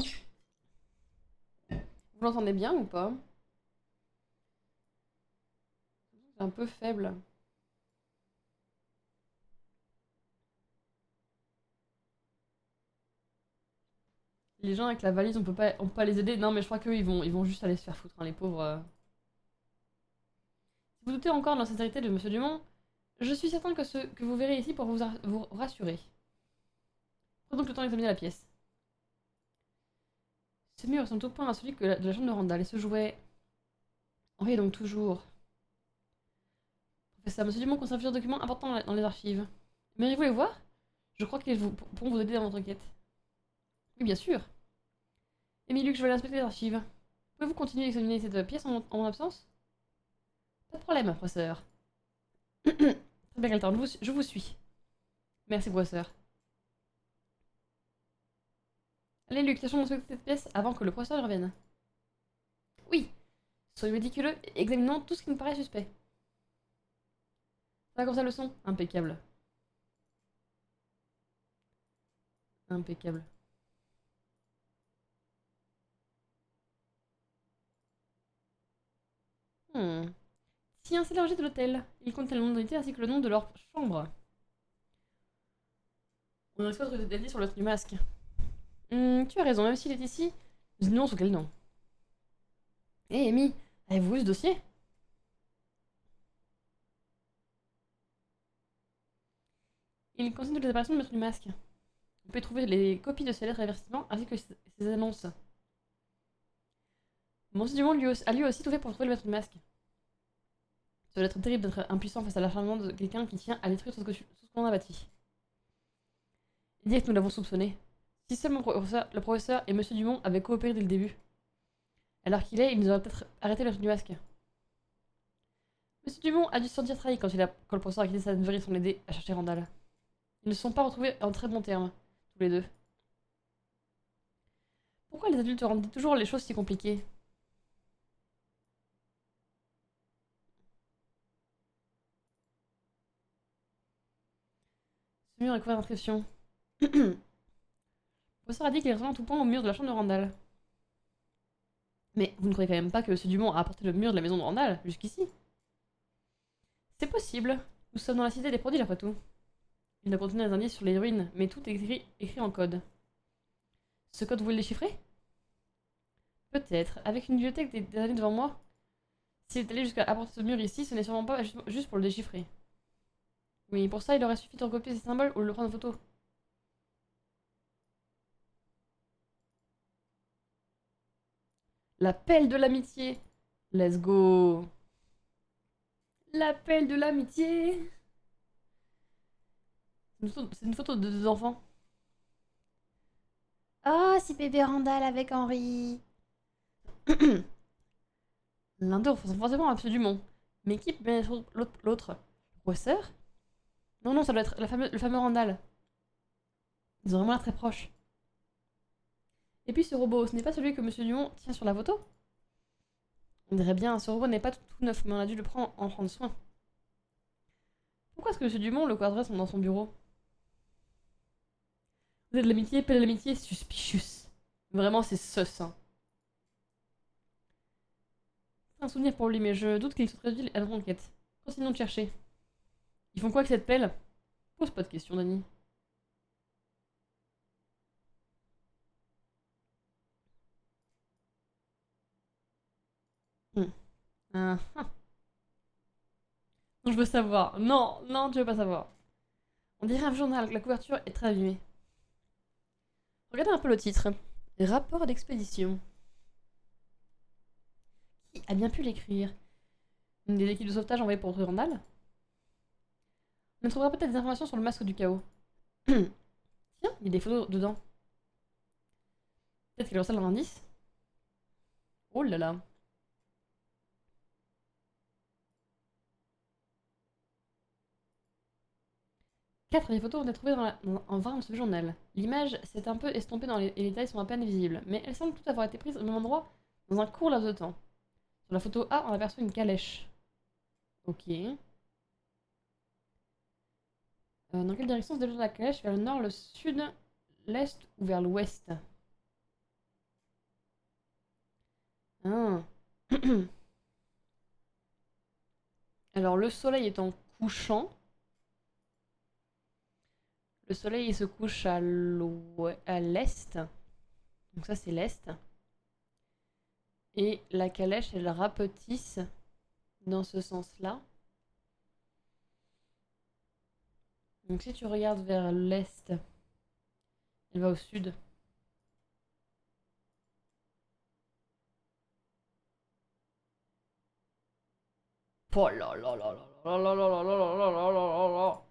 Vous l'entendez bien ou pas? C'est un peu faible. Les gens avec la valise, on peut pas les aider. Non, mais je crois qu'eux, ils vont juste aller se faire foutre, hein, les pauvres. Si vous doutez encore de la sincérité de monsieur Dumont, je suis certain que ce que vous verrez ici pour vous rassurer. Prenons donc le temps d'examiner la pièce. Ce mur ressemble tout point à celui de la chambre de Randall et se jouait. Henri est donc toujours. Professeur, monsieur Dumont conserve plusieurs documents importants dans les archives. Aimeriez-vous les voir? Je crois qu'ils pourront vous aider dans votre enquête. Oui, bien sûr. Émile Luc, je vais aller inspecter les archives. Pouvez-vous continuer d'examiner cette pièce en mon absence? Pas de problème, professeur. Très bien, Galton, je vous suis. Merci, professeur. Allez, Luc, tâchons d'inspecter cette pièce avant que le professeur ne revienne. Oui. Soyez méticuleux et examinons tout ce qui nous paraît suspect. Ça va comme ça le son? Impeccable. Impeccable. Tiens, c'est l'orgie de l'hôtel. Ils contient le nom de l'unité ainsi que le nom de leur chambre. On expose que c'est sur le du masque. Tu as raison, même s'il est ici, nous ignorons sous quel nom. Hé, Amy, avez-vous vu ce dossier? Il contient toutes les apparitions de Maître du Masque. On peut y trouver les copies de ses lettres d'avertissement ainsi que ses annonces. Monsieur Dumont a lui aussi tout fait pour trouver le Maître du Masque. Ça doit être terrible d'être impuissant face à l'acharnement de quelqu'un qui tient à détruire tout ce qu'on a bâti. Il dit que nous l'avons soupçonné. Si seulement le professeur et Monsieur Dumont avaient coopéré dès le début. Alors qu'il est, il nous aurait peut-être arrêté le Maître du Masque. Monsieur Dumont a dû se sentir trahi quand le professeur a quitté sa neveu sans l'aider à chercher Randall. Ils ne se sont pas retrouvés en très bons termes, tous les deux. Pourquoi les adultes rendent toujours les choses si compliquées? Ce mur est couvert d'inscriptions. Le professeur a dit qu'il ressemblait en tout point au mur de la chambre de Randall. Mais vous ne croyez quand même pas que M. Dumont a apporté le mur de la maison de Randall jusqu'ici? C'est possible. Nous sommes dans la cité des prodiges après tout. Il ne contenait des indices sur les ruines, mais tout est écrit en code. Ce code, vous voulez le déchiffrer? Peut-être. Avec une bibliothèque des années devant moi. S'il est allé jusqu'à apporter ce mur ici, ce n'est sûrement pas juste pour le déchiffrer. Oui, pour ça, il aurait suffi de recopier ces symboles ou de le prendre en photo. L'appel de l'amitié. Let's go. L'appel de l'amitié. C'est une photo de deux enfants. Oh, si bébé Randall avec Henri. L'un d'eux ressemble forcément à M. Dumont. Mais qui peut bien être l'autre? Le professeur? Non, non, ça doit être le fameux Randall. Ils ont vraiment l'air très proches. Et puis ce robot, ce n'est pas celui que Monsieur Dumont tient sur la photo? On dirait bien, ce robot n'est pas tout neuf, mais on a dû en prendre soin. Pourquoi est-ce que Monsieur Dumont le quadrait dans son bureau? Vous êtes de l'amitié, pas de l'amitié, suspicious. Vraiment, c'est sus, hein. C'est un souvenir pour lui, mais je doute qu'il se traduise à notre enquête. Continuons de chercher. Ils font quoi avec cette pelle? Pose pas de questions, Dani. Ah, ah. Non, je veux savoir. Non, non, tu veux pas savoir. On dirait un journal, la couverture est très abîmée. Regardez un peu le titre. Rapport d'expédition. Qui a bien pu l'écrire? Une des équipes de sauvetage envoyées pour retrouver Randall? On trouvera peut-être des informations sur le masque du chaos. Tiens, il y a des photos dedans. Peut-être qu'il recèle un indice? Oh là là. 4 des photos ont été trouvées en vain dans ce journal. L'image s'est un peu estompée et les détails sont à peine visibles, mais elles semblent toutes avoir été prises au même endroit dans un court laps de temps. Sur la photo A, on aperçoit une calèche. Ok. Dans quelle direction se déroule la calèche? Vers le nord, le sud, l'est ou vers l'ouest? Ah. Alors le soleil est en couchant. Le soleil il se couche à l'est. Donc ça c'est l'est. Et la calèche elle rapetisse dans ce sens-là. Donc si tu regardes vers l'est, elle va au sud. Oh là là là là là là là là là là là là là là.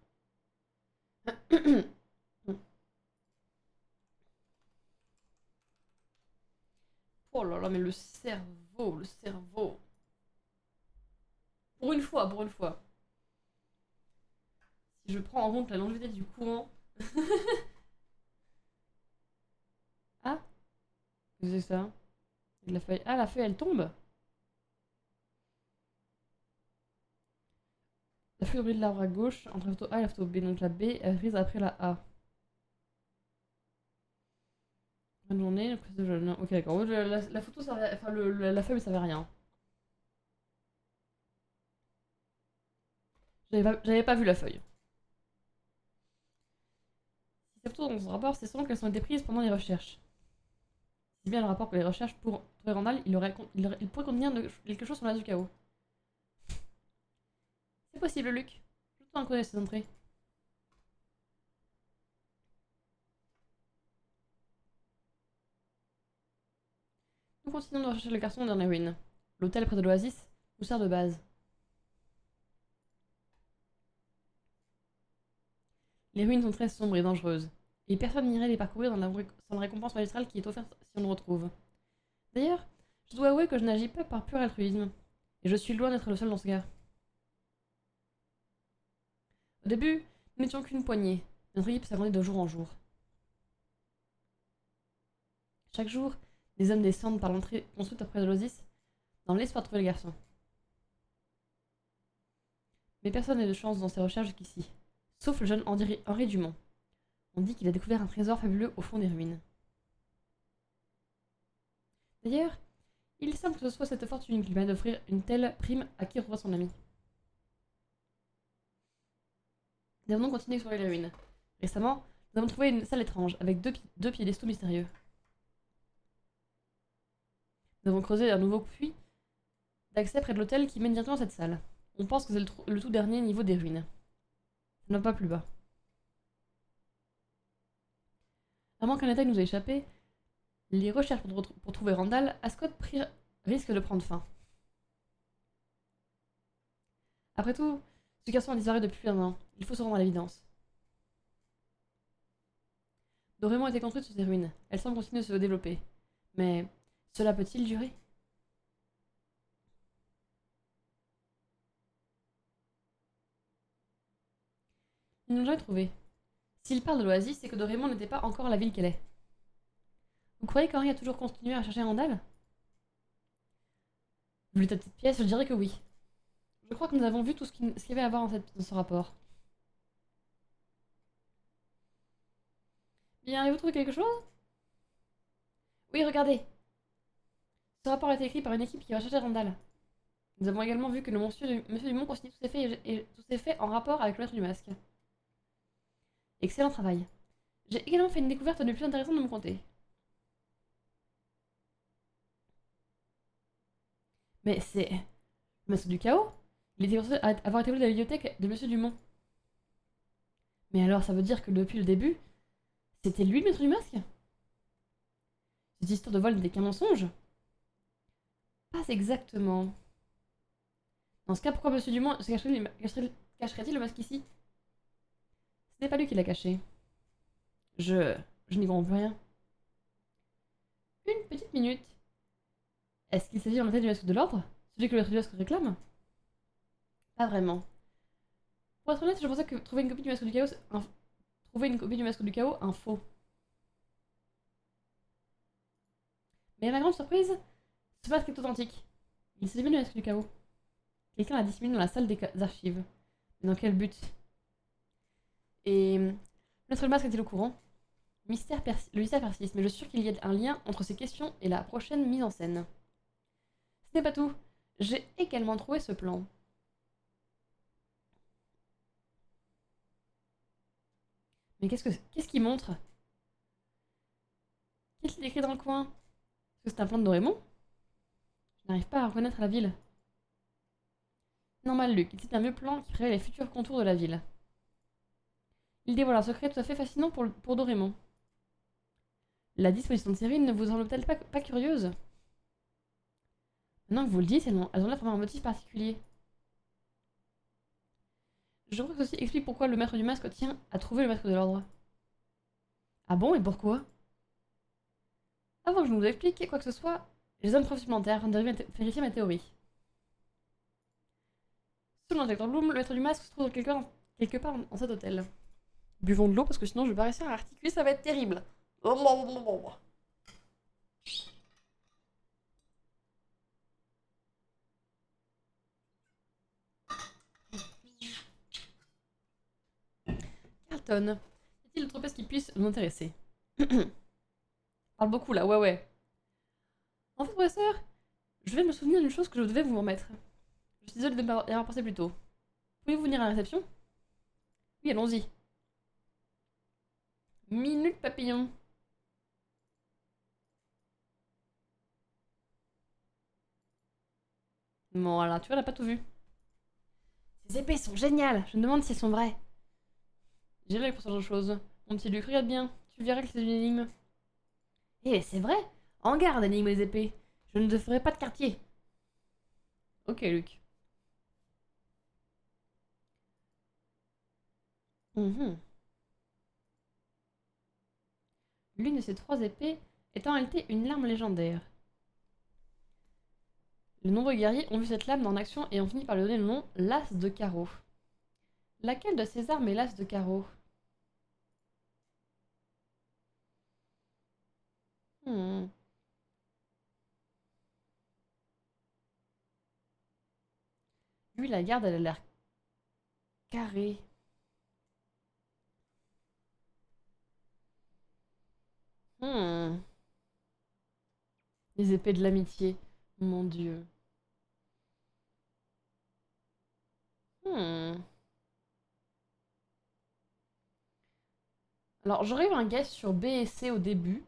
Oh là là, mais le cerveau, le cerveau. Pour une fois, pour une fois. Si je prends en compte la longévité du courant. Ah, qu'est-ce que c'est ça? De la feuille. Ah, la feuille elle tombe. La feuille tombée de l'arbre à gauche, entre la photo A et la photo B. Donc la B est prise après la A. Bonne journée, prise de jeune. Ok, d'accord. Ouais, la photo servait. Enfin, la feuille ne servait à rien. J'avais pas vu la feuille. Si ces photos dans son rapport, c'est sûrement qu'elles ont été prises pendant les recherches. Si c'est bien le rapport que les recherches pour trouver Randall, il pourrait contenir quelque chose sur la du chaos. C'est possible, Luc. Je dois en connaître ces entrées. Nous continuons de rechercher le garçon dans les ruines. L'hôtel près de l'oasis nous sert de base. Les ruines sont très sombres et dangereuses, et personne n'irait les parcourir sans la récompense magistrale qui est offerte si on nous retrouve. D'ailleurs, je dois avouer que je n'agis pas par pur altruisme, et je suis loin d'être le seul dans ce cas. Au début, nous n'étions qu'une poignée. Notre équipe s'agrandit de jour en jour. Chaque jour, des hommes descendent par l'entrée construite auprès de l'oasis, dans l'espoir de trouver le garçon. Mais personne n'a de chance dans ces recherches jusqu'ici, sauf le jeune Henri Dumont. On dit qu'il a découvert un trésor fabuleux au fond des ruines. D'ailleurs, il semble que ce soit cette fortune qui permet d'offrir une telle prime à qui revoit son ami. Nous avons donc continué à explorer les ruines. Récemment, nous avons trouvé une salle étrange avec deux piédestaux mystérieux. Nous avons creusé un nouveau puits d'accès près de l'hôtel qui mène directement à cette salle. On pense que c'est le tout dernier niveau des ruines. Ça ne va pas plus bas. À moins qu'un détail nous ait échappé, les recherches pour trouver Randall, Ascot risquent de prendre fin. Après tout, ce garçon a disparu depuis un an. Il faut se rendre à l'évidence. Dorémon a été construite sur ces ruines. Elle semble continuer de se développer. Mais cela peut-il durer? Ils n'ont jamais trouvé. S'il parle de l'oasis, c'est que Doraemon n'était pas encore la ville qu'elle est. Vous croyez qu'Henri a toujours continué à chercher Randall? Vu l'état de cette pièce, je dirais que oui. Je crois que nous avons vu tout ce qu'il y avait à voir dans ce rapport. Bien, avez-vous trouvé quelque chose? Oui, regardez. Ce rapport a été écrit par une équipe qui va chercher Randall. Nous avons également vu que le monsieur Dumont consignait tous ses faits et tous ses faits en rapport avec le maître du masque. Excellent travail. J'ai également fait une découverte de plus intéressante de mon côté. Mais c'est... le masque du chaos? Il était censé avoir été volé de la bibliothèque de monsieur Dumont. Mais alors, ça veut dire que depuis le début, c'était lui le maître du masque? Cette histoire de vol n'était qu'un mensonge? Pas exactement. Dans ce cas, pourquoi monsieur Dumont cacherait-il le masque ici? Ce n'est pas lui qui l'a caché. Je n'y comprends plus rien. Une petite minute. Est-ce qu'il s'agit en effet du masque de l'ordre? Celui que le maître du masque réclame? Pas vraiment. Pour être honnête, je pensais que trouver une copie du masque du chaos... trouver une copie du masque du chaos, un faux. Mais à ma grande surprise, ce masque est authentique. Il s'agit bien du masque du chaos. Quelqu'un l'a dissimulé dans la salle des archives. Mais dans quel but? Et... notre masque est-il au courant? Le mystère persiste, mais je suis sûre qu'il y a un lien entre ces questions et la prochaine mise en scène. Ce n'est pas tout. J'ai également trouvé ce plan. Mais qu'est-ce qu'il montre? Qu'est-ce qu'il écrit dans le coin? Est-ce que c'est un plan de Doraemon? Je n'arrive pas à reconnaître la ville. Normal, Luc. Il cite un vieux plan qui prévoit les futurs contours de la ville. Il dévoile un secret tout à fait fascinant pour Doraemon. La disposition de ces ruines ne vous semble-t-elle pas curieuse? Maintenant que vous le dites, elles ont l'air d'avoir un motif particulier. Je crois que ceci explique pourquoi le maître du masque tient à trouver le masque de l'ordre. Ah bon, et pourquoi? Avant que je ne vous explique quoi que ce soit, les hommes preuves supplémentaires afin de vérifier ma théorie. Selon l'inspecteur Bloom, le maître du masque se trouve quelque part dans cet hôtel. Buvons de l'eau parce que sinon je vais pas réussir à articuler, ça va être terrible. Carlton, y a-t-il d'autres pièces qui puissent nous intéresser? Parle beaucoup là, ouais. En fait, professeur, je vais me souvenir d'une chose que je devais vous remettre. Je suis désolée de m'y avoir pensé plus tôt. Pouvez-vous venir à la réception? Oui, allons-y. Minute papillon. Bon, voilà, tu vois, on n'a pas tout vu. Ces épées sont géniales. Je me demande si elles sont vraies. J'ai l'œil pour ce genre de choses. Mon petit Luc, regarde bien. Tu verras que c'est une énigme. Eh, c'est vrai. En garde, énigme les épées. Je ne te ferai pas de quartier. Ok, Luc. L'une de ces trois épées est en réalité une lame légendaire. De nombreux guerriers ont vu cette lame en action et ont fini par lui donner le nom l'As de carreau. Laquelle de ces armes est l'As de carreau? Lui, la garde, elle a l'air carrée. Les épées de l'amitié. Mon Dieu. Alors, j'aurais eu un guess sur B et C au début.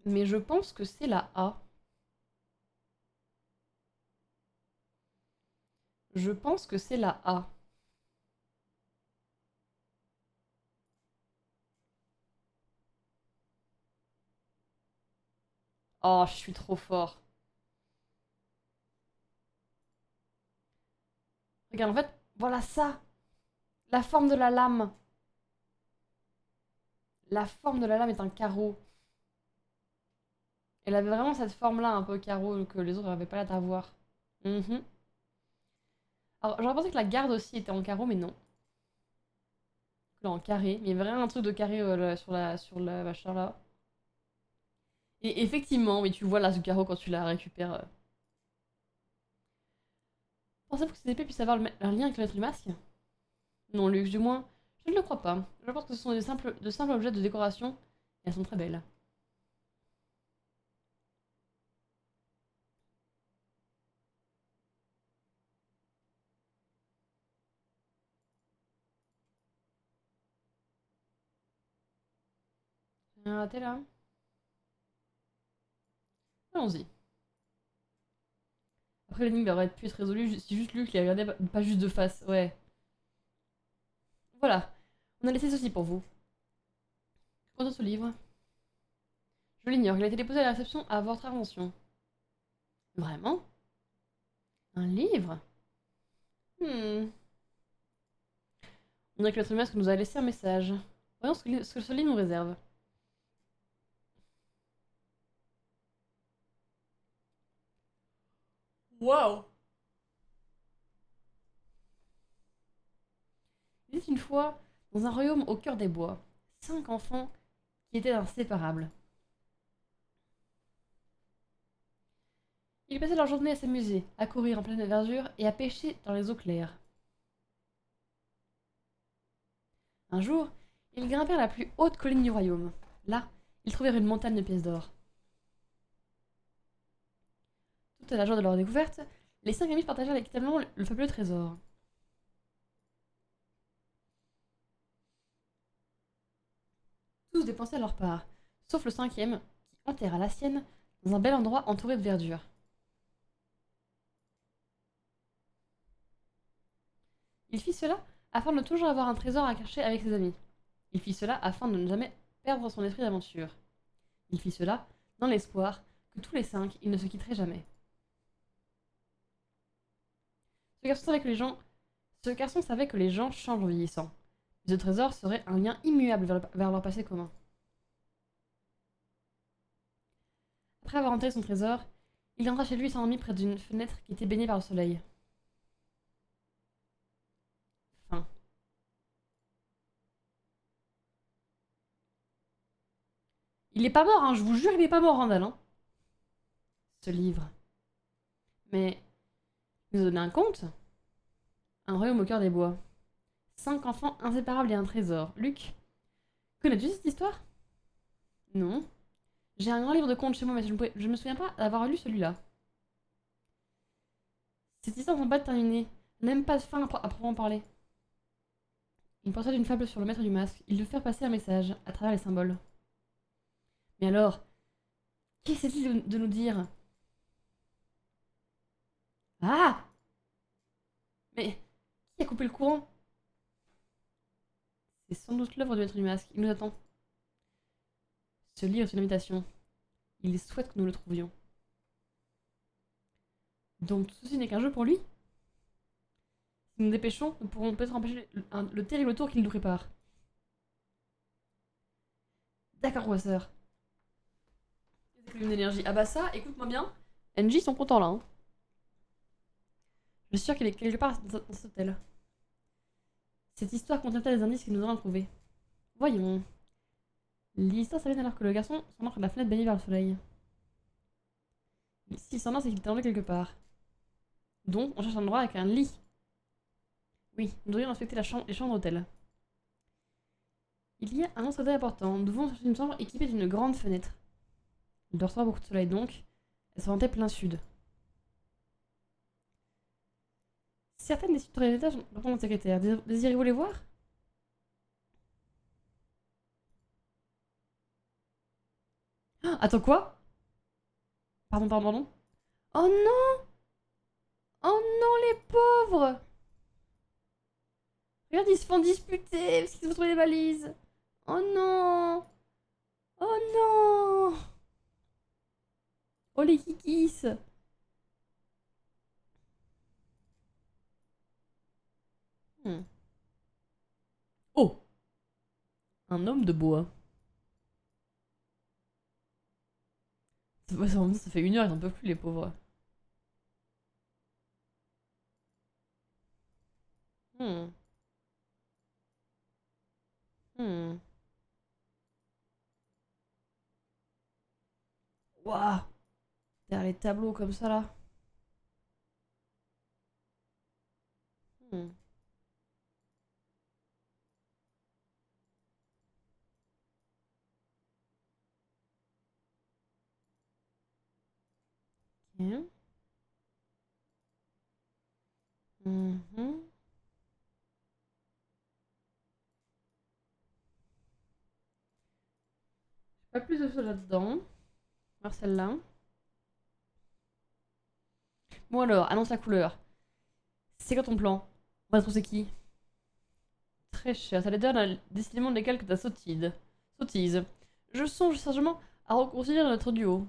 Mais je pense que c'est la A. Je pense que c'est la A. Oh, je suis trop fort. Regarde, en fait, voilà ça. La forme de la lame. La forme de la lame est un carreau. Elle avait vraiment cette forme-là, un peu carreau, que les autres n'avaient pas l'air d'avoir. Alors, j'aurais pensé que la garde aussi était en carreau, mais non. Là, en carré. Mais il y avait vraiment un truc de carré sur la machin là. Et effectivement, mais tu vois la Zucchero quand tu la récupères. Pensez-vous que ces épées puissent avoir un lien avec le maître du masque? Non, Lux, du moins, je ne le crois pas. Je pense que ce sont de simples objets de décoration, et elles sont très belles. J'ai un raté là. Allons-y. Après, l'énigme aurait pu être résolue si juste Luc les regardait pas juste de face. Ouais. Voilà. On a laissé ceci pour vous. Prenons ce livre. Je l'ignore. Il a été déposé à la réception à votre attention. Vraiment? Un livre? Hmm. On dirait que notre masque nous a laissé un message. Voyons ce que ce livre nous réserve. Waouh! Il était une fois, dans un royaume au cœur des bois, 5 enfants qui étaient inséparables. Ils passaient leur journée à s'amuser, à courir en pleine verdure et à pêcher dans les eaux claires. Un jour, ils grimpèrent la plus haute colline du royaume. Là, ils trouvèrent une montagne de pièces d'or. Toute à la joie de leur découverte, les 5 amis partagèrent équitablement le fabuleux trésor. Tous dépensaient leur part, sauf le cinquième, qui enterra la sienne dans un bel endroit entouré de verdure. Il fit cela afin de toujours avoir un trésor à cacher avec ses amis. Il fit cela afin de ne jamais perdre son esprit d'aventure. Il fit cela dans l'espoir que tous les 5, ils ne se quitteraient jamais. Ce garçon savait que les gens, Ce garçon savait que les gens changent en vieillissant. Mais ce trésor serait un lien immuable vers leur passé commun. Après avoir enterré son trésor, il rentra chez lui et s'endormit près d'une fenêtre qui était baignée par le soleil. Fin. Il est pas mort, hein, je vous jure, il est pas mort, Randall. Hein. Ce livre. Mais il nous a donné un conte. Un royaume au cœur des bois. 5 enfants inséparables et un trésor. Luc, connais-tu cette histoire? Non. J'ai un grand livre de contes chez moi, mais je me souviens pas d'avoir lu celui-là. Cette histoire n'est pas terminée. Même pas de fin à proprement parler. Il portait une fable sur le maître du masque. Il devait faire passer un message à travers les symboles. Mais alors, qu'essaie-t-il de nous dire? Ah! Mais qui a coupé le courant? C'est sans doute l'œuvre du maître du masque. Il nous attend. Ce livre est une invitation. Il souhaite que nous le trouvions. Donc tout ceci n'est qu'un jeu pour lui? Si nous nous dépêchons, nous pourrons peut-être empêcher le terrible tour qu'il nous prépare. D'accord, Wasser. C'est une énergie. Ah bah ça, écoute-moi bien. NJ sont contents là. Hein. Je suis sûr qu'il est quelque part dans cet hôtel. Cette histoire contient-elle des indices que nous aurons trouvés? Voyons. L'histoire s'amène alors que le garçon s'endort de la fenêtre baignée par le soleil. S'il s'endort, c'est qu'il est en quelque part. Donc, on cherche un endroit avec un lit. Oui, nous devrions inspecter les chambres d'hôtel. Il y a un autre détail important. Nous devons chercher une chambre équipée d'une grande fenêtre. Il doit recevoir beaucoup de soleil donc. Elle s'orientait plein sud. Certaines des suites de étages sont pour mon secrétaire. Désirez-vous les voir? Ah, attends, quoi? Pardon, pardon, pardon. Oh non! Oh non, les pauvres! Regarde, ils se font disputer parce qu'ils ont trouvé des valises. Oh non! Oh non! Oh les kikis! Hmm. Oh! Un homme de bois. Ça fait 1 heure, ils n'en peuvent plus, les pauvres. Hmm. Hmm. Waouh! Derrière les tableaux comme ça là. Hmm. Ok. Mhm. Pas plus de choses là-dedans. Alors celle-là. Bon alors, annonce la couleur. C'est quoi ton plan? On va trouver c'est qui? Très cher. Ça les donne décidément les calques de ta sottise. Sottise. Je songe sérieusement à reconsidérer notre duo.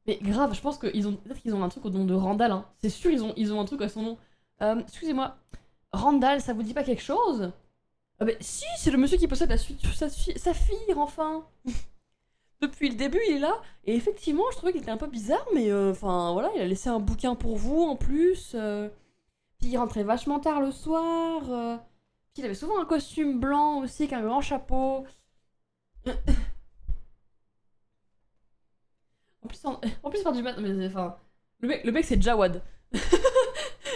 Mais grave, je pense qu'ils ont. Peut-être qu'ils ont un truc au nom de Randall, hein. C'est sûr, ils ont un truc à son nom. Excusez-moi. Randall, ça vous dit pas quelque chose? Ah bah si, c'est le monsieur qui possède la suite sur sa fille, enfin. Depuis le début, il est là. Et effectivement, je trouvais qu'il était un peu bizarre, mais enfin voilà, il a laissé un bouquin pour vous en plus. Puis il rentrait vachement tard le soir. Puis il avait souvent un costume blanc aussi, avec un grand chapeau. En plus, par du mat. Mais enfin. Le mec c'est Jawad.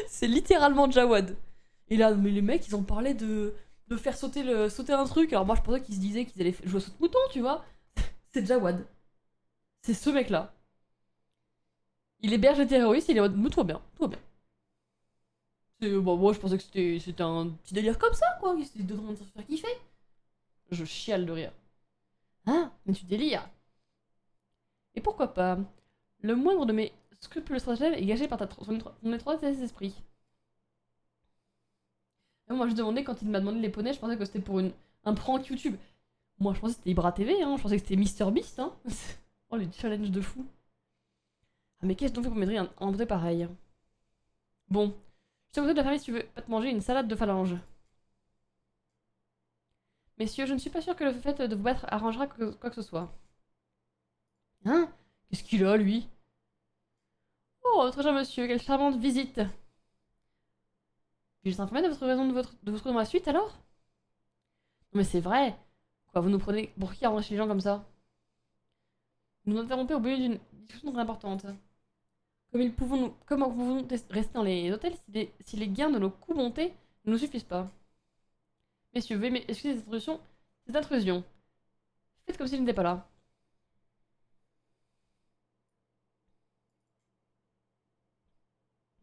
C'est littéralement Jawad. Et là, mais les mecs, ils ont parlé de faire sauter un truc. Alors moi, je pensais qu'ils se disaient qu'ils allaient jouer à saute-mouton, tu vois. C'est Jawad. C'est ce mec-là. Il héberge les terroristes, il est en mode, tout va bien, tout va bien. Bon, moi, je pensais que c'était un petit délire comme ça, quoi. C'était de train de se faire kiffer. Je chiale de rire. Hein? Mais tu délires. Et pourquoi pas? Le moindre de mes scrupuleux stratagèmes est gâché par ton étroitesse d'esprit. Moi, je demandais quand il m'a demandé les poneys, je pensais que c'était pour un prank YouTube. Moi, je pensais que c'était Ibra TV, hein. Je pensais que c'était MrBeast, hein. Oh, les challenges de fou. Ah, mais qu'est-ce qu'on fait pour m'aider un vrai pareil? Bon, je t'ai de la famille si tu veux pas te manger une salade de phalange. Messieurs, je ne suis pas sûre que le fait de vous battre arrangera quoi que ce soit. Hein? Qu'est-ce qu'il a, lui? Oh, très cher monsieur, quelle charmante visite. Puis-je s'informer de votre raison de vous trouver dans la suite alors? Non, mais c'est vrai. Quoi, vous nous prenez pour qui arranger les gens comme ça? Vous nous interrompez au milieu d'une discussion très importante. Comment pouvons-nous rester dans les hôtels si les gains de nos coûts montés ne nous suffisent pas? Messieurs, veuillez excuser cette intrusion. Faites comme s'il n'était pas là.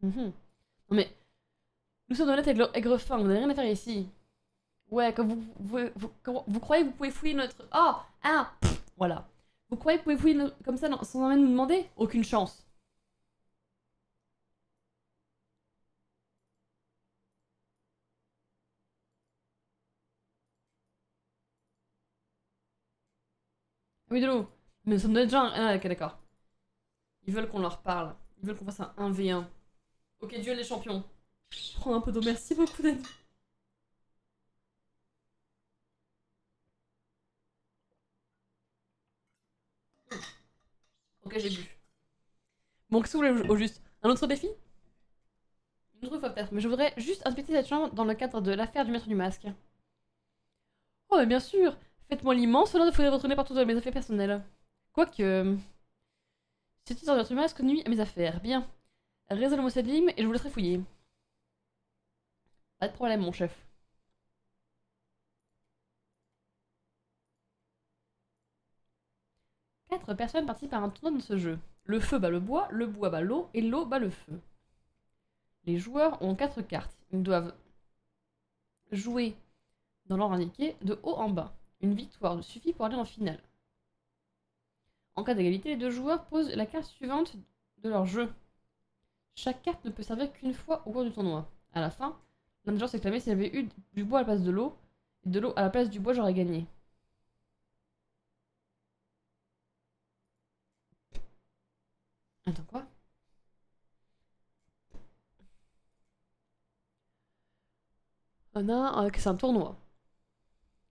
Mhm. Non mais, nous sommes honnêtes aigre-fin, vous n'avez rien à faire ici. Ouais, comme quand vous croyez que vous pouvez fouiller notre... Oh! Ah! Voilà. Vous croyez que vous pouvez fouiller comme ça sans même nous demander? Aucune chance. Ah oui, de l'eau. Mais nous sommes déjà... Ah, ok, d'accord. Ils veulent qu'on leur parle. Ils veulent qu'on fasse un 1v1. Ok, duel des champions. Prends un peu d'eau, merci beaucoup, Dani. Ok, j'ai bu. Bon, qu'est-ce que vous voulez au juste? Un autre défi? Une autre fois peut-être, mais je voudrais juste inspecter cette chambre dans le cadre de l'affaire du maître du masque. Oh, mais bien sûr! Faites-moi l'immense honneur de fouiller votre nez partout dans mes affaires personnelles. Quoique... Cette histoire de maître du masque nuit à mes affaires. Bien. Résolvez-moi cette lime et je vous laisserai fouiller. Pas de problème, mon chef. 4 personnes participent à un tournoi dans ce jeu. Le feu bat le bois bat l'eau et l'eau bat le feu. Les joueurs ont 4 cartes. Ils doivent jouer dans l'ordre indiqué de haut en bas. Une victoire suffit pour aller en finale. En cas d'égalité, les deux joueurs posent la carte suivante de leur jeu. Chaque carte ne peut servir qu'une fois au cours du tournoi. À la fin, l'un des joueurs s'exclamait s'il y avait eu du bois à la place de l'eau, et de l'eau à la place du bois, j'aurais gagné. Attends, quoi? On a c'est un tournoi.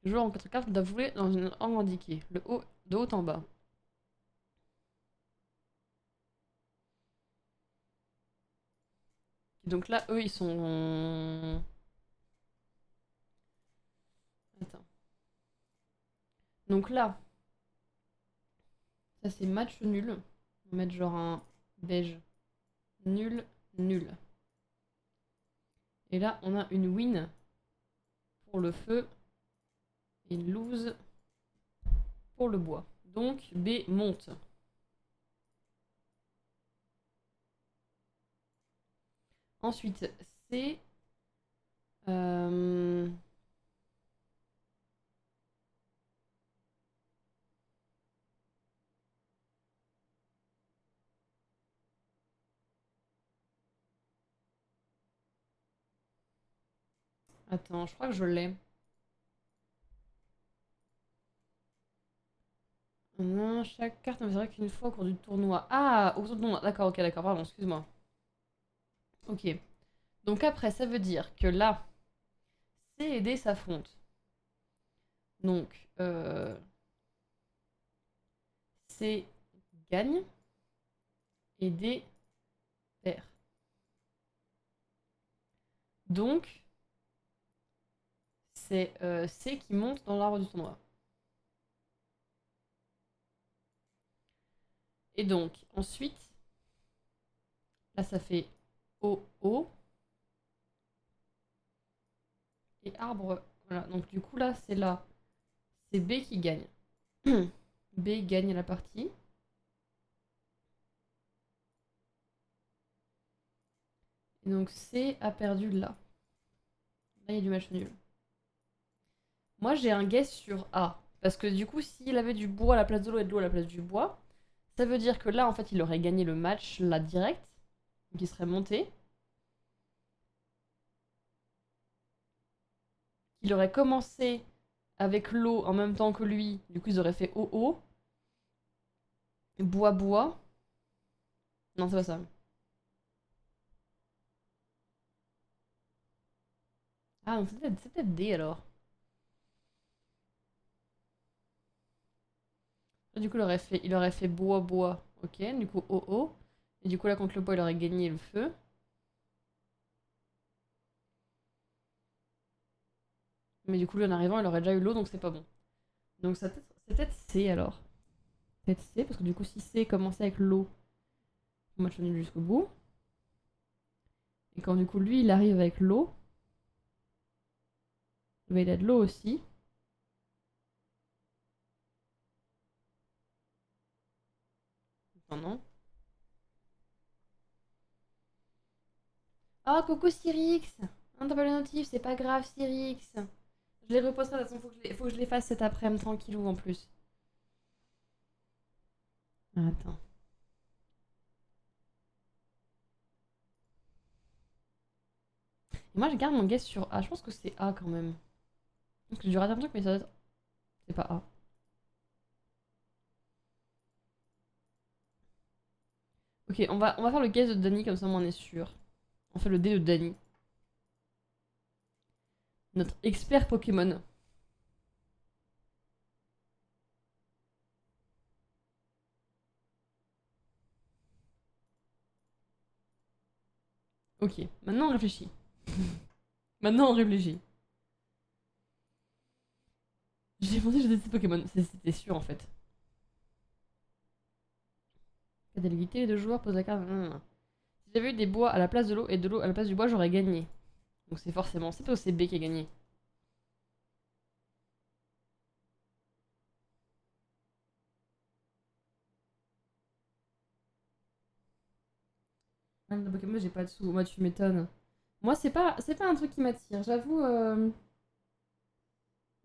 Les joueurs en 4 cartes doivent jouer dans une ordre indiqué, de haut en bas. Et donc là, eux, ils sont... Donc là, ça c'est match nul. On va mettre genre un beige. Nul, nul. Et là, on a une win pour le feu et une lose pour le bois. Donc B monte. Ensuite, C. Attends, je crois que je l'ai. Non, chaque carte ne sera qu'une fois au cours du tournoi. Ah, au cours du tournoi. D'accord, ok, d'accord, pardon, excuse-moi. Ok. Donc après, ça veut dire que là, C et D s'affrontent. Donc, C gagne et D perd. Donc, c'est C qui monte dans l'arbre du tournoi. Et donc, ensuite, là, ça fait O, O. Et arbre, voilà. Donc, du coup, là, c'est B qui gagne. B gagne la partie. Et donc, C a perdu là. Là, il y a du match nul. Moi, j'ai un guess sur A. Parce que du coup, s'il avait du bois à la place de l'eau et de l'eau à la place du bois, ça veut dire que là, en fait, il aurait gagné le match, là, direct. Donc, il serait monté. Il aurait commencé avec l'eau en même temps que lui. Du coup, ils auraient fait O-O. Bois-bois. Non, c'est pas ça. Ah, donc c'est peut-être D, alors. Du coup, il aurait fait bois-bois. Ok, du coup, O-O. Et du coup, là, contre le bois, il aurait gagné le feu. Mais du coup, lui, en arrivant, il aurait déjà eu l'eau, donc c'est pas bon. Donc c'est peut-être C, alors. Peut-être C, parce que du coup, si C commençait avec l'eau, moi, je suis jusqu'au bout. Et quand du coup, lui, il arrive avec l'eau, il a de l'eau aussi. Non, non. Ah, coucou Cyrix! Ah, t'as pas le notif, c'est pas grave, Cyrix. Je les reposterai, de toute façon, faut que je les fasse cet après-midi tranquillou en plus. Attends. Et moi, je garde mon guess sur A. Je pense que c'est A quand même. Parce que j'ai raté un truc, mais ça doit être... C'est pas A. Ok, on va faire le guess de Dany, comme ça, on en est sûr. On fait le dé de Dany. Notre expert Pokémon. Ok, maintenant on réfléchit. Maintenant on réfléchit. J'ai pensé que j'étais Pokémon, c'était sûr en fait. Fidélité, les deux joueurs posent la carte. Si j'avais eu des bois à la place de l'eau et de l'eau à la place du bois, j'aurais gagné. Donc c'est forcément, c'est pas c'est B qui a gagné. Ah, le Pokémon, j'ai pas de sous. Moi, tu m'étonnes. Moi, c'est pas un truc qui m'attire. J'avoue,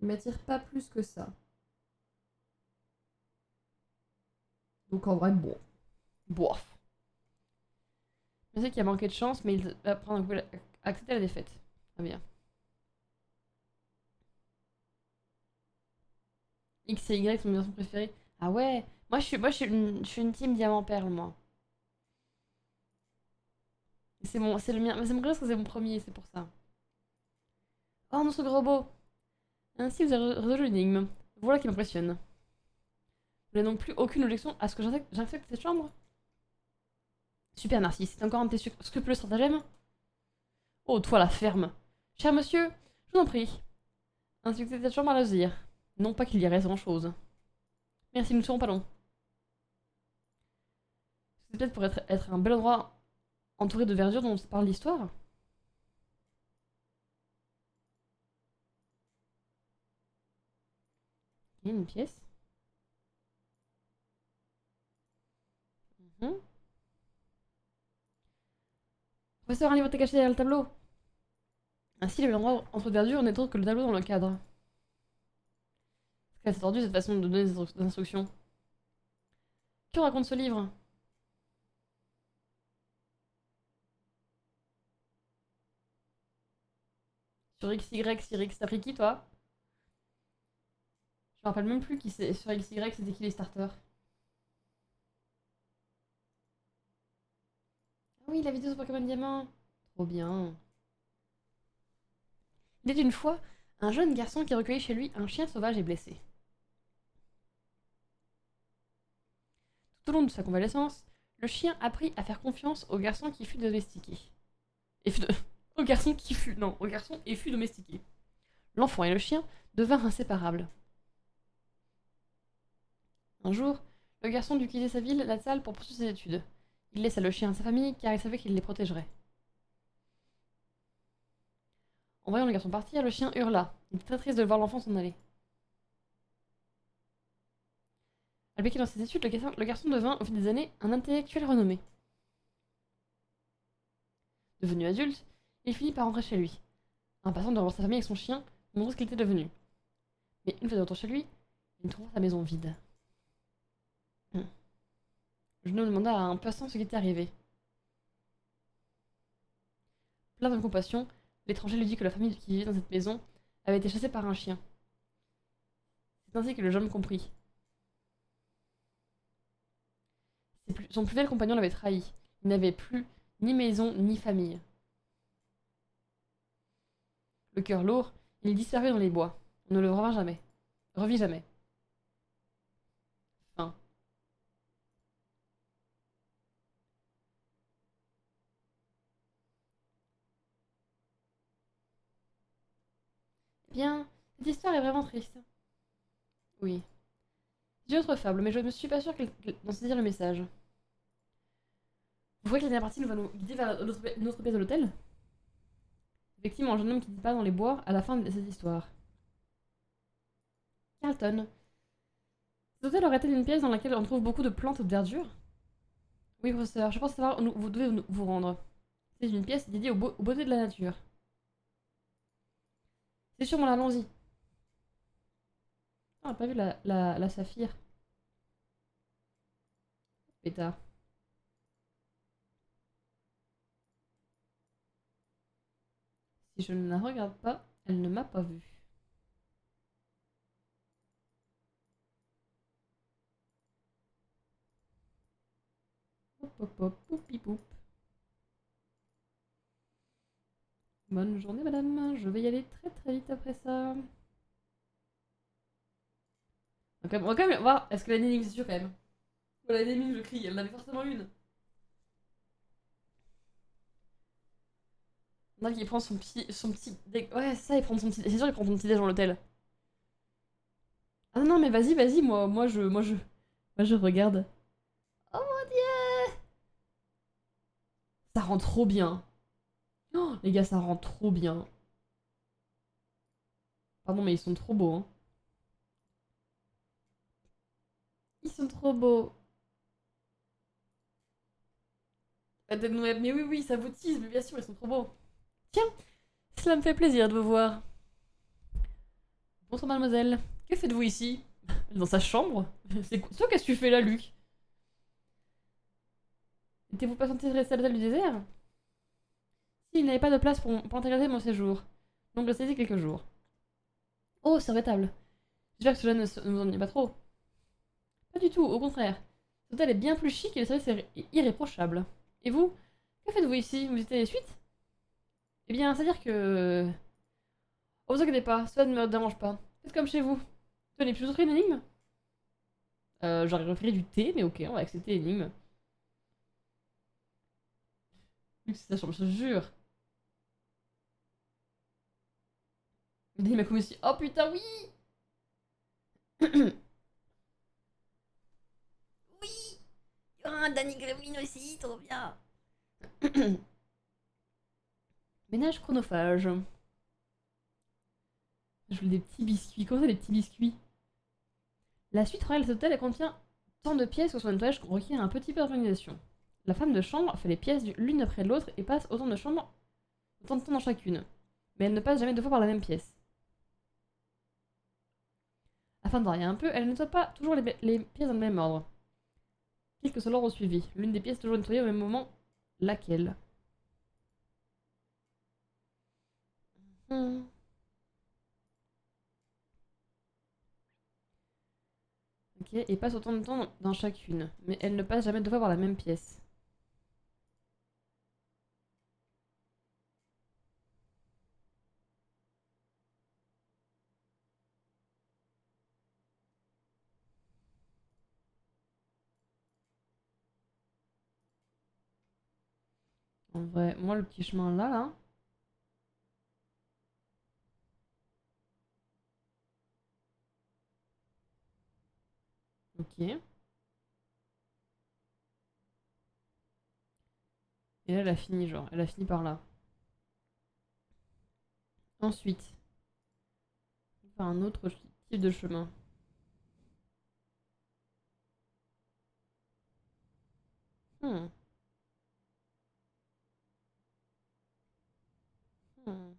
il m'attire pas plus que ça. Donc en vrai, bon. Bof. Je sais qu'il a manqué de chance, mais il va prendre accepter la défaite. Très bien. X et Y sont mes versions préférées. Ah ouais. Je suis une team diamant perle, moi. C'est le mien. Mais ça me parce que c'est mon premier, c'est pour ça. Oh, notre robot. Ainsi, vous avez résolu l'énigme. Voilà qui m'impressionne. Vous n'avez donc plus aucune objection à ce que j'infecte cette chambre? Super, Narcisse. C'est encore un de tes scrupuleux stratagèmes? Oh, toi, la ferme. Cher monsieur, je vous en prie. Inspectez cette chambre à loisir. Non pas qu'il y reste grand-chose. Merci, nous ne serons pas longs. C'est peut-être pour être un bel endroit entouré de verdure dont on parle l'histoire. Il y a une pièce. Mhm. Professeur, un livre était caché derrière le tableau. Ainsi, le endroit entre verdure n'est autre que le tableau dans le cadre. C'est tordu cette façon de donner des instructions. Que raconte ce livre? Sur XY, sur X, t'as pris qui toi? Je me rappelle même plus qui c'est. Sur XY, c'était qui les starters? Ah oui, la vidéo sur Pokémon Diamant. Trop bien. Il était une fois un jeune garçon qui recueillit chez lui un chien sauvage et blessé. Tout au long de sa convalescence, le chien apprit à faire confiance au garçon qui fut domestiqué. Et fut de- Au garçon qui fut... Non, au garçon et fut domestiqué. L'enfant et le chien devinrent inséparables. Un jour, le garçon dut quitter sa ville natale pour poursuivre ses études. Il laissa le chien à sa famille car il savait qu'il les protégerait. En voyant le garçon partir, le chien hurla. Il était très triste de voir l'enfant s'en aller. Impliqué dans ses études, le garçon devint, au fil des années, un intellectuel renommé. Devenu adulte, il finit par rentrer chez lui. Impatient de revoir sa famille avec son chien, montrer ce qu'il était devenu. Mais une fois de retour chez lui, il trouva sa maison vide. Le jeune homme demanda à un passant ce qui était arrivé. Plein de compassion, l'étranger lui dit que la famille qui vivait dans cette maison avait été chassée par un chien. C'est ainsi que le jeune homme comprit. Son plus fidèle compagnon l'avait trahi. Il n'avait plus ni maison ni famille. Le cœur lourd, il disparut dans les bois. On ne le revint jamais. Revit jamais. Fin. Eh bien, cette histoire est vraiment triste. Oui. J'ai autre fable, mais je ne suis pas sûre d'en saisir le message. Vous voyez que la dernière partie nous va nous guider vers une autre pièce de l'hôtel? Effectivement, un jeune homme qui disparaît dans les bois à la fin de cette histoire. Carlton. Cet hôtel aurait-il une pièce dans laquelle on trouve beaucoup de plantes de verdure? Oui, professeur, je pense savoir où vous devez vous rendre. C'est une pièce dédiée aux beautés de la nature. C'est sûrement, allons-y. Ah, on n'a pas vu la saphir. Pétard. Si je ne la regarde pas, elle ne m'a pas vu. Hop hop hop, poupi poup. Bonne journée, madame. Je vais y aller très très vite après ça. On va quand même voir. Est-ce que la énigme, c'est sûr quand même? Voilà, l'énigme, je crie. Elle en avait forcément une. On a qui prend son petit. Ouais, c'est ça, il prend son petit. C'est sûr, il prend son petit déj dans l'hôtel. Ah non, mais vas-y, vas-y, moi je regarde. Oh mon dieu! Ça rend trop bien. Oh, les gars, ça rend trop bien. Pardon, mais ils sont trop beaux, hein. Ils sont trop beaux. Mais oui, oui, ça vous tease, mais bien sûr, ils sont trop beaux. Tiens, cela me fait plaisir de vous voir. Bonsoir, mademoiselle. Que faites-vous ici? Dans sa chambre? Toi, qu'est-ce que tu fais là, Luc? N'étiez-vous pas censé rester à l'hôtel du désert? Si, il n'avait pas de place pour intégrer mon séjour. Donc, restez ici quelques jours. Oh, c'est regrettable. J'espère que cela ne vous ennuie pas trop. Pas du tout, au contraire. Cet hôtel est bien plus chic et le service est irréprochable. Et vous? Que faites-vous ici? Vous visitez les suites? Eh bien, c'est-à-dire que... Oh, vous inquiétez pas, cela ne me dérange pas. Faites comme chez vous. Tenez, puis vous offrir une énigme? J'aurais préféré du thé, mais ok, on va accepter l'énigme. Luc, c'est sa chambre, je te jure. L'énigme a comme aussi... Oh putain, oui! bien, Danny Gremlin aussi, trop bien. Ménage chronophage. Je voulais des petits biscuits. Comment ça, des petits biscuits? La suite royale de cet hôtel elle contient tant de pièces que son nettoyage requiert un petit peu d'organisation. La femme de chambre fait les pièces l'une après l'autre et passe autant de temps dans chacune. Mais elle ne passe jamais deux fois par la même pièce. Afin de varier un peu, elle ne nettoie pas toujours les pièces dans le même ordre. Quel que soit l'ordre suivi, l'une des pièces est toujours nettoyée au même moment. Laquelle? Hmm. Ok, et passe autant de temps dans chacune. Mais elle ne passe jamais deux fois par la même pièce. En vrai, moi le petit chemin là. Ok. Et là, elle a fini, genre. Elle a fini par là. Ensuite, on va faire un autre type de chemin. Hmm. Hmm.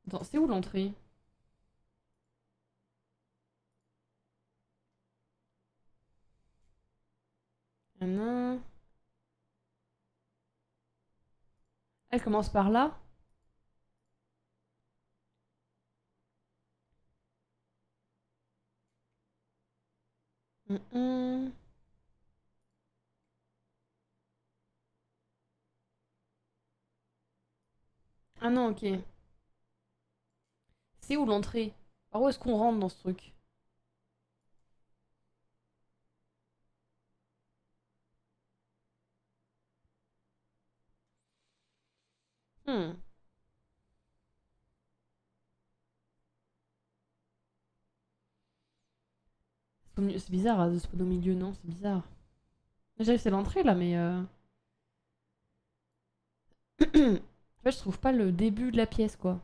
Attends, c'est où l'entrée? Ah non. Elle commence par là? Hmm. Ah non, ok. C'est où l'entrée? Par où est-ce qu'on rentre dans ce truc? Hmm. C'est bizarre de se poser au milieu, non? C'est bizarre. Déjà, c'est l'entrée là, mais. En fait, je trouve pas le début de la pièce, quoi.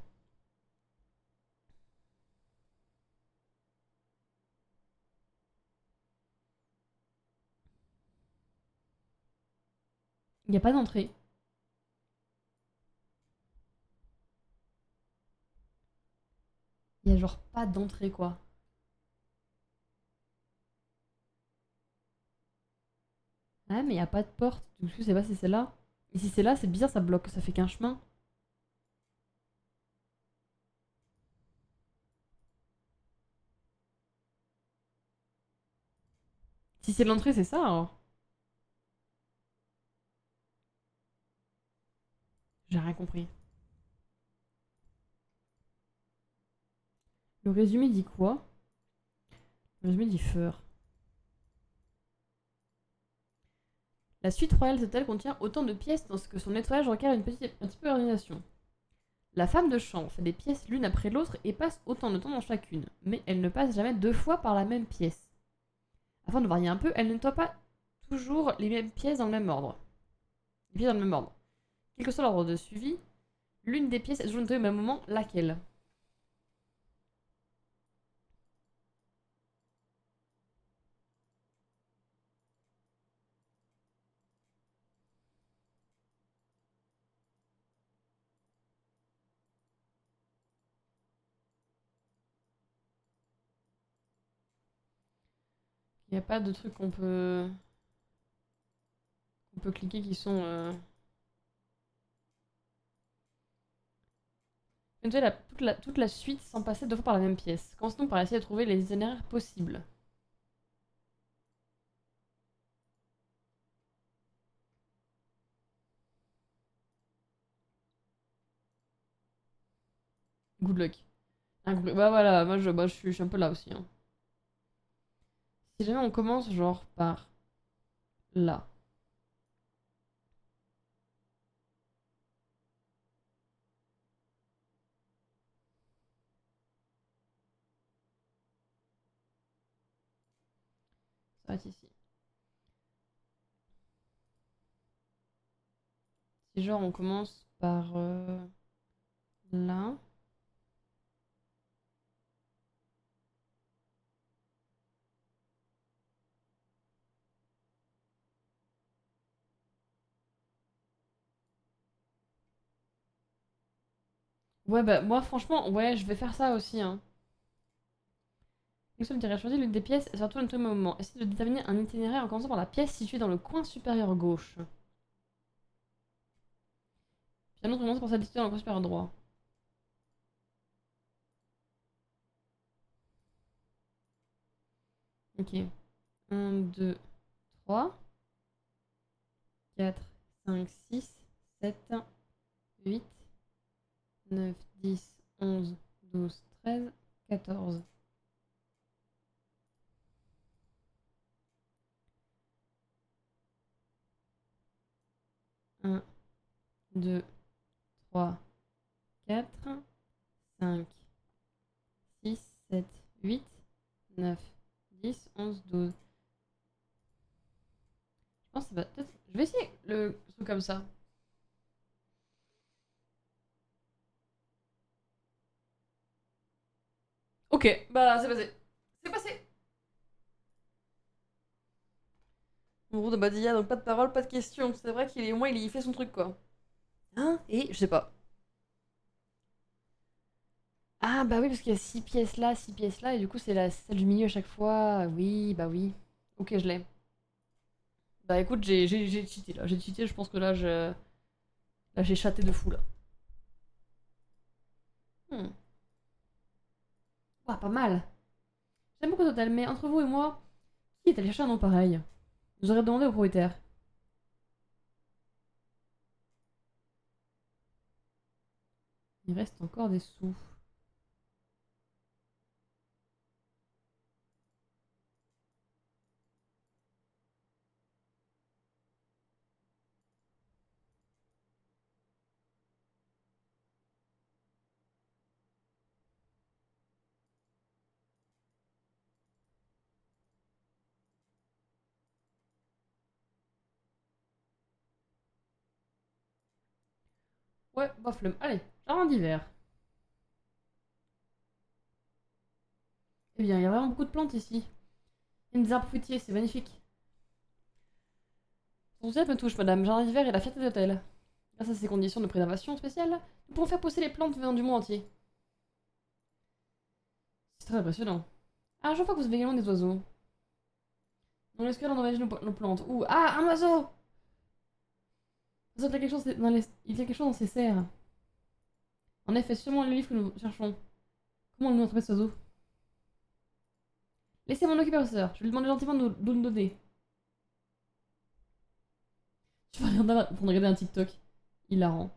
Il n'y a pas d'entrée. Il y a genre pas d'entrée, quoi. Ah, mais il n'y a pas de porte. Du coup, je sais pas si c'est là. Et si c'est là, c'est bizarre, ça bloque. Ça fait qu'un chemin. Si c'est l'entrée, c'est ça, alors. J'ai rien compris. Le résumé dit quoi? Le résumé dit feur. La suite royale de cet hôtel contient autant de pièces dans ce que son nettoyage requiert un petit peu d'organisation. La femme de chambre fait des pièces l'une après l'autre et passe autant de temps dans chacune, mais elle ne passe jamais deux fois par la même pièce. Afin de varier un peu, elle ne nettoie pas toujours les mêmes pièces dans le même ordre. Les pièces dans le même ordre. Quel que soit l'ordre de suivi, l'une des pièces est toujours nettoyée au même moment, laquelle? Il n'y a pas de trucs qu'on peut cliquer qui sont. Nettoyer toute la suite sans passer deux fois par la même pièce. Commençons par essayer de trouver les itinéraires possibles. Good luck. Bah voilà, moi je suis un peu là aussi, hein. Si jamais on commence genre par là. Ça va être ici. Si genre on commence par là. Ouais, bah moi franchement, ouais, je vais faire ça aussi. Hein. Nixon dirait choisir l'une des pièces et surtout un tout moment. Essayez de déterminer un itinéraire en commençant par la pièce située dans le coin supérieur gauche. Puis un autre commence par celle située dans le coin supérieur droit. Ok. 1, 2, 3, 4, 5, 6, 7, 8, 9, 10, 11, 12, 13, 14. 1, 2, 3, 4, 5, 6, 7, 8, 9, 10, 11, 12. Je pense que ça va peut-être... Je vais essayer le truc comme ça. Ok, bah c'est passé. C'est passé. En gros, de Badilla, donc pas de parole, pas de question. C'est vrai qu'il est au moins il y fait son truc quoi. Hein? Et je sais pas. Ah bah oui, parce qu'il y a 6 pièces là, et du coup c'est la celle du milieu à chaque fois. Oui, bah oui. Ok, je l'ai. Bah écoute, j'ai cheaté là. J'ai cheaté, je pense que là, là j'ai chaté de fou là. Hmm. Ouah, pas mal. J'aime beaucoup Total, mais entre vous et moi, qui est allé chercher un nom pareil? J'aurais demandé au propriétaire. Il reste encore des sous. Ouais, bah flemme. Allez, jardin d'hiver. Eh bien, il y a vraiment beaucoup de plantes ici. Il y a des arbres fruitiers, c'est magnifique. Son ciel me touche, madame. Jardin d'hiver est la fierté de l'hôtel. Grâce à ces conditions de préservation spéciales, nous pouvons faire pousser les plantes venant du monde entier. C'est très impressionnant. Ah, je vois que vous avez également des oiseaux. On laisse que d'endommager nos plantes. Ouh, ah, un oiseau! Il y a quelque chose il y a quelque chose dans ces serres. En effet, c'est sûrement le livre que nous cherchons. Comment nous attraper cet oiseau? Laissez m'en occuper, professeur. Je vais lui demander gentiment de nous donner. Je vais regarder, en train de regarder un TikTok. Hilarant.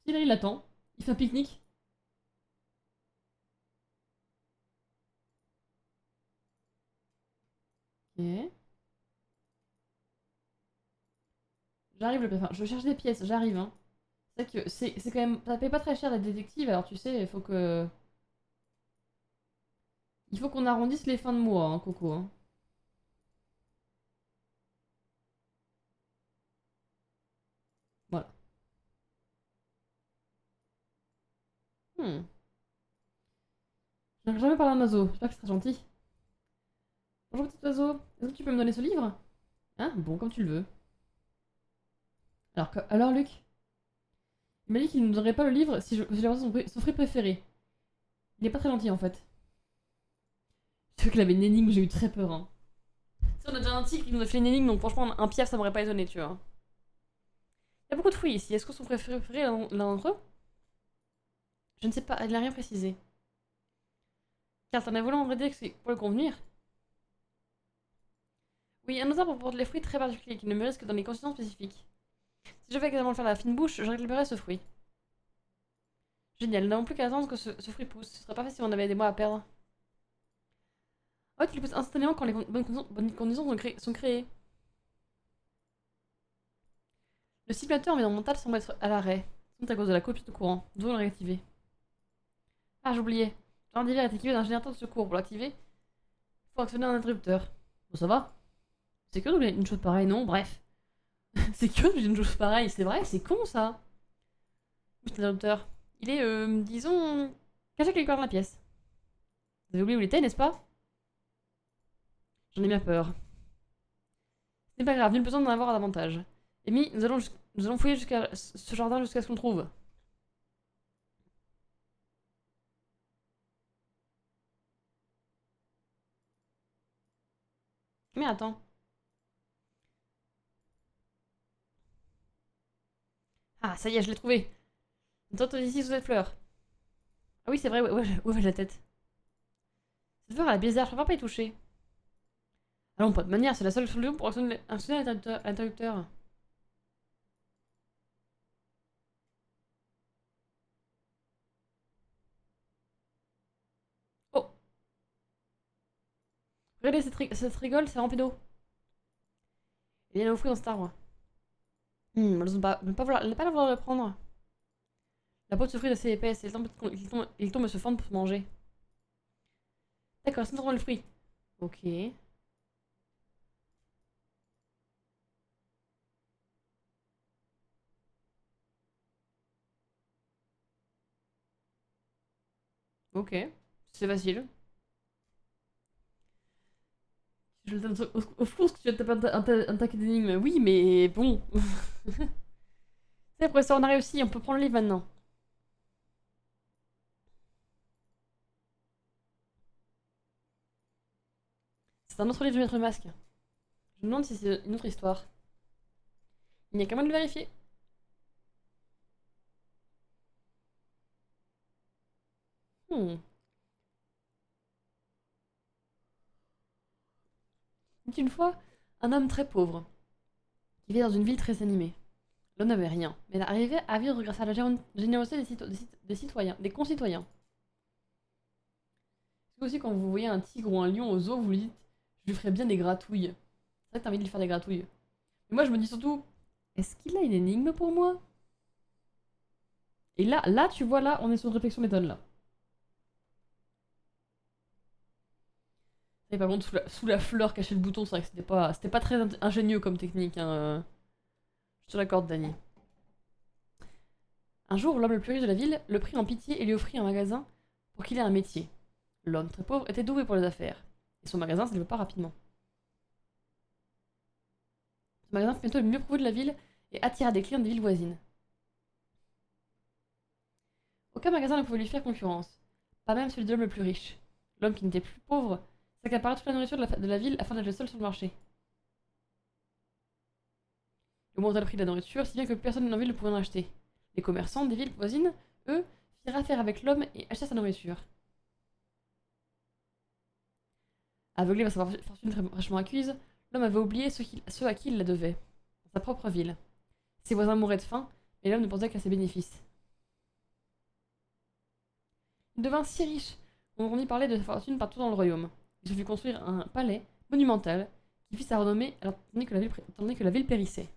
Si là, il attend. Il fait un pique-nique. Ok. J'arrive, enfin, je cherche des pièces, j'arrive, hein. C'est vrai que c'est quand même... Ça paye pas très cher d'être détective, alors tu sais, il faut que... Il faut qu'on arrondisse les fins de mois, hein, Coco. Hein. Voilà. Hmm. Je n'ai jamais parlé à un oiseau. J'espère que c'est très gentil. Bonjour petit oiseau. Est-ce que tu peux me donner ce livre? Hein? Bon, comme tu le veux. Alors Luc? Il m'a dit qu'il ne nous donnerait pas le livre si je lui son fruit préféré. Il est pas très gentil en fait. Je sais qu'il avait une énigme, j'ai eu très peur. Hein. Si on a déjà un tigre qui nous a fait une énigme, donc franchement, un piaf ça m'aurait pas étonné, tu vois. Il y a beaucoup de fruits ici. Est-ce que son préféré est l'un d'entre eux? Je ne sais pas, elle n'a rien précisé. Car t'en as voulu en vrai dire que c'est pour le convenir? Oui, un auteur porte les fruits très particuliers qui ne mûrissent que dans les conditions spécifiques. Si je vais également faire la fine bouche, je récupérerai ce fruit. Génial, nous n'avons plus qu'à attendre que ce fruit pousse. Ce serait pas facile si on avait des mois à perdre. En fait, il pousse instantanément quand les bonnes conditions sont créées. Le simulateur environnemental semble être à l'arrêt. C'est à cause de la coupure de courant. Nous devons le réactiver. Ah, j'oubliais. Jardin d'hiver est équipé d'un générateur de secours. Pour l'activer, Faut actionner un interrupteur. Bon, ça va. C'est que une chose pareille, non? Bref. C'est que une chose pareille, c'est vrai, c'est con ça. Cet interrupteur. Il est, disons, caché quelque part dans la pièce. Vous avez oublié où il était, n'est-ce pas? J'en ai bien peur. Ce n'est pas grave, nul besoin d'en avoir davantage. Amy, nous allons fouiller jusqu'à ce jardin jusqu'à ce qu'on trouve. Mais attends. Ah, ça y est, je l'ai trouvé. Tente ici sous cette fleur. Ah oui, c'est vrai, où est la tête? Cette fleur, elle est bizarre, je préfère pas y toucher. Ah non, pas de manière, c'est la seule solution pour actionner l'interrupteur. Oh, regardez, cette rigole, c'est rempli d'eau. Il y a un fruit dans cet arbre. Elles ne pas vouloir le prendre. La peau de ce fruit est assez épaisse et il tombe et se forme pour se manger. D'accord, c'est le fruit. Ok. Ok. C'est facile. Je le donne of course que tu vas taper un taquet d'énigmes. Oui, mais bon. C'est professeur, on a réussi, on peut prendre le livre maintenant. C'est un autre livre de Maître Masque. Je me demande si c'est une autre histoire. Il n'y a qu'à moi de le vérifier. Hmm. Une fois, un homme très pauvre, qui vit dans une ville très animée. L'homme n'avait rien, mais il arrivait à vivre grâce à la générosité des citoyens, des concitoyens. C'est aussi quand vous voyez un tigre ou un lion au zoo, vous lui dites je lui ferais bien des gratouilles. C'est vrai que t'as envie de lui faire des gratouilles. Mais moi je me dis surtout est-ce qu'il a une énigme pour moi? Et là, tu vois, là, on est sur une réflexion méthode là. Et par contre, sous la fleur cachée le bouton, c'est vrai que c'était pas très ingénieux comme technique. Hein. Je te l'accorde, Dani. Un jour, l'homme le plus riche de la ville le prit en pitié et lui offrit un magasin pour qu'il ait un métier. L'homme très pauvre était doué pour les affaires, et son magasin se développa rapidement. Ce magasin fut bientôt le mieux prouvé de la ville et attira des clients des villes voisines. Aucun magasin ne pouvait lui faire concurrence, pas même celui de l'homme le plus riche. L'homme qui n'était plus pauvre s'accaparait toute la nourriture de la ville afin d'être le seul sur le marché. Il augmenta le prix de la nourriture, si bien que personne dans la ville ne pouvait en acheter. Les commerçants des villes voisines, eux, firent affaire avec l'homme et achetèrent sa nourriture. Aveuglé par sa fortune fraîchement acquise, l'homme avait oublié ceux à qui il la devait, dans sa propre ville. Ses voisins mouraient de faim, mais l'homme ne pensait qu'à ses bénéfices. Il devint si riche qu'on entendit parler de sa fortune partout dans le royaume. Il se fit construire un palais monumental qui fit sa renommée tandis que la ville périssait.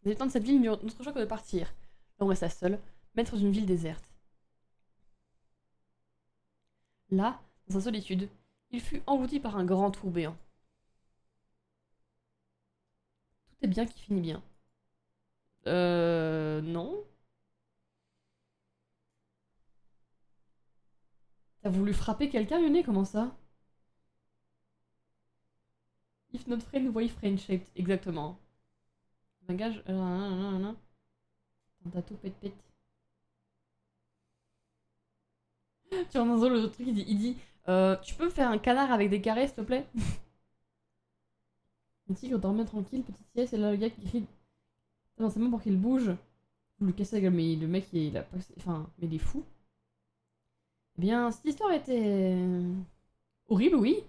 Les habitants de cette ville n'eurent d'autre choix que de partir. L'homme resta seul, maître d'une ville déserte. Là, dans sa solitude, il fut englouti par un grand tourbillon. Tout est bien qui finit bien. Non. T'as voulu frapper quelqu'un, Yone? Comment ça? If not friend, why friendship? Exactement. Langage. Un tatou pète. Tu rentres dans le truc, il dit tu peux me faire un canard avec des carrés, s'il te plaît? Le tigre dormait tranquille, petite sieste, et là le gars qui crie dans ses mains pour qu'il bouge. Vous lui cassez la gueule, mais le mec il a pas. Enfin, mais il est fou. Eh bien, cette histoire était. Horrible, oui.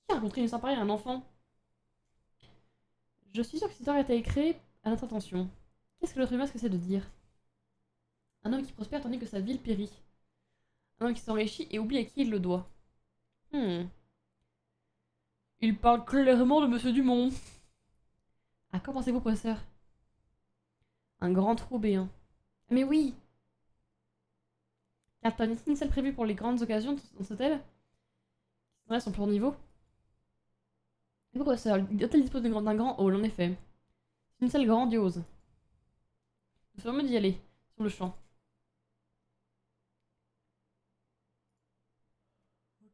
Qui a raconté une histoire pareille à un enfant? Je suis sûre que cette histoire a été créée à notre attention. Qu'est-ce que l'autre masque essaie de dire? Un homme qui prospère tandis que sa ville périt. Un homme qui s'enrichit et oublie à qui il le doit. Il parle clairement de Monsieur Dumont. À quoi pensez-vous, professeur? Un grand trou béant. Mais oui! Carlton, est-ce une salle prévue pour les grandes occasions dans cet hôtel? Ouais, ils sont plus au niveau. Et pourquoi ça? L'hôtel dispose d'un grand hall, en effet. C'est une salle grandiose. Nous sommes d'y aller, sur le champ.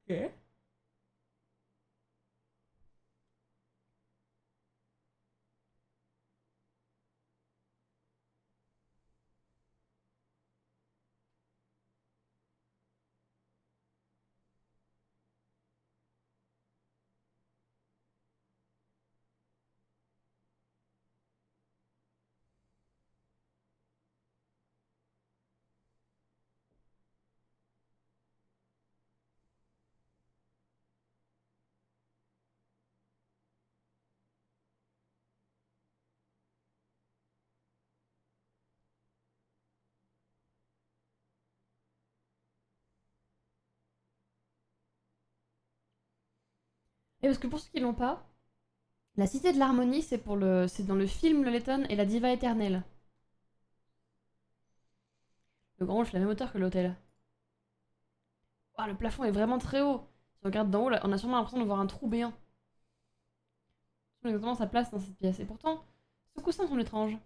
Ok. Et parce que pour ceux qui l'ont pas, la Cité de l'Harmonie, c'est dans le film Le Letton et la Diva éternelle. Le grand hall fait la même hauteur que l'hôtel. Ouah, le plafond est vraiment très haut. Si on regarde d'en haut, là, on a sûrement l'impression de voir un trou béant. C'est exactement sa place dans cette pièce. Et pourtant, ce coussin semble étrange.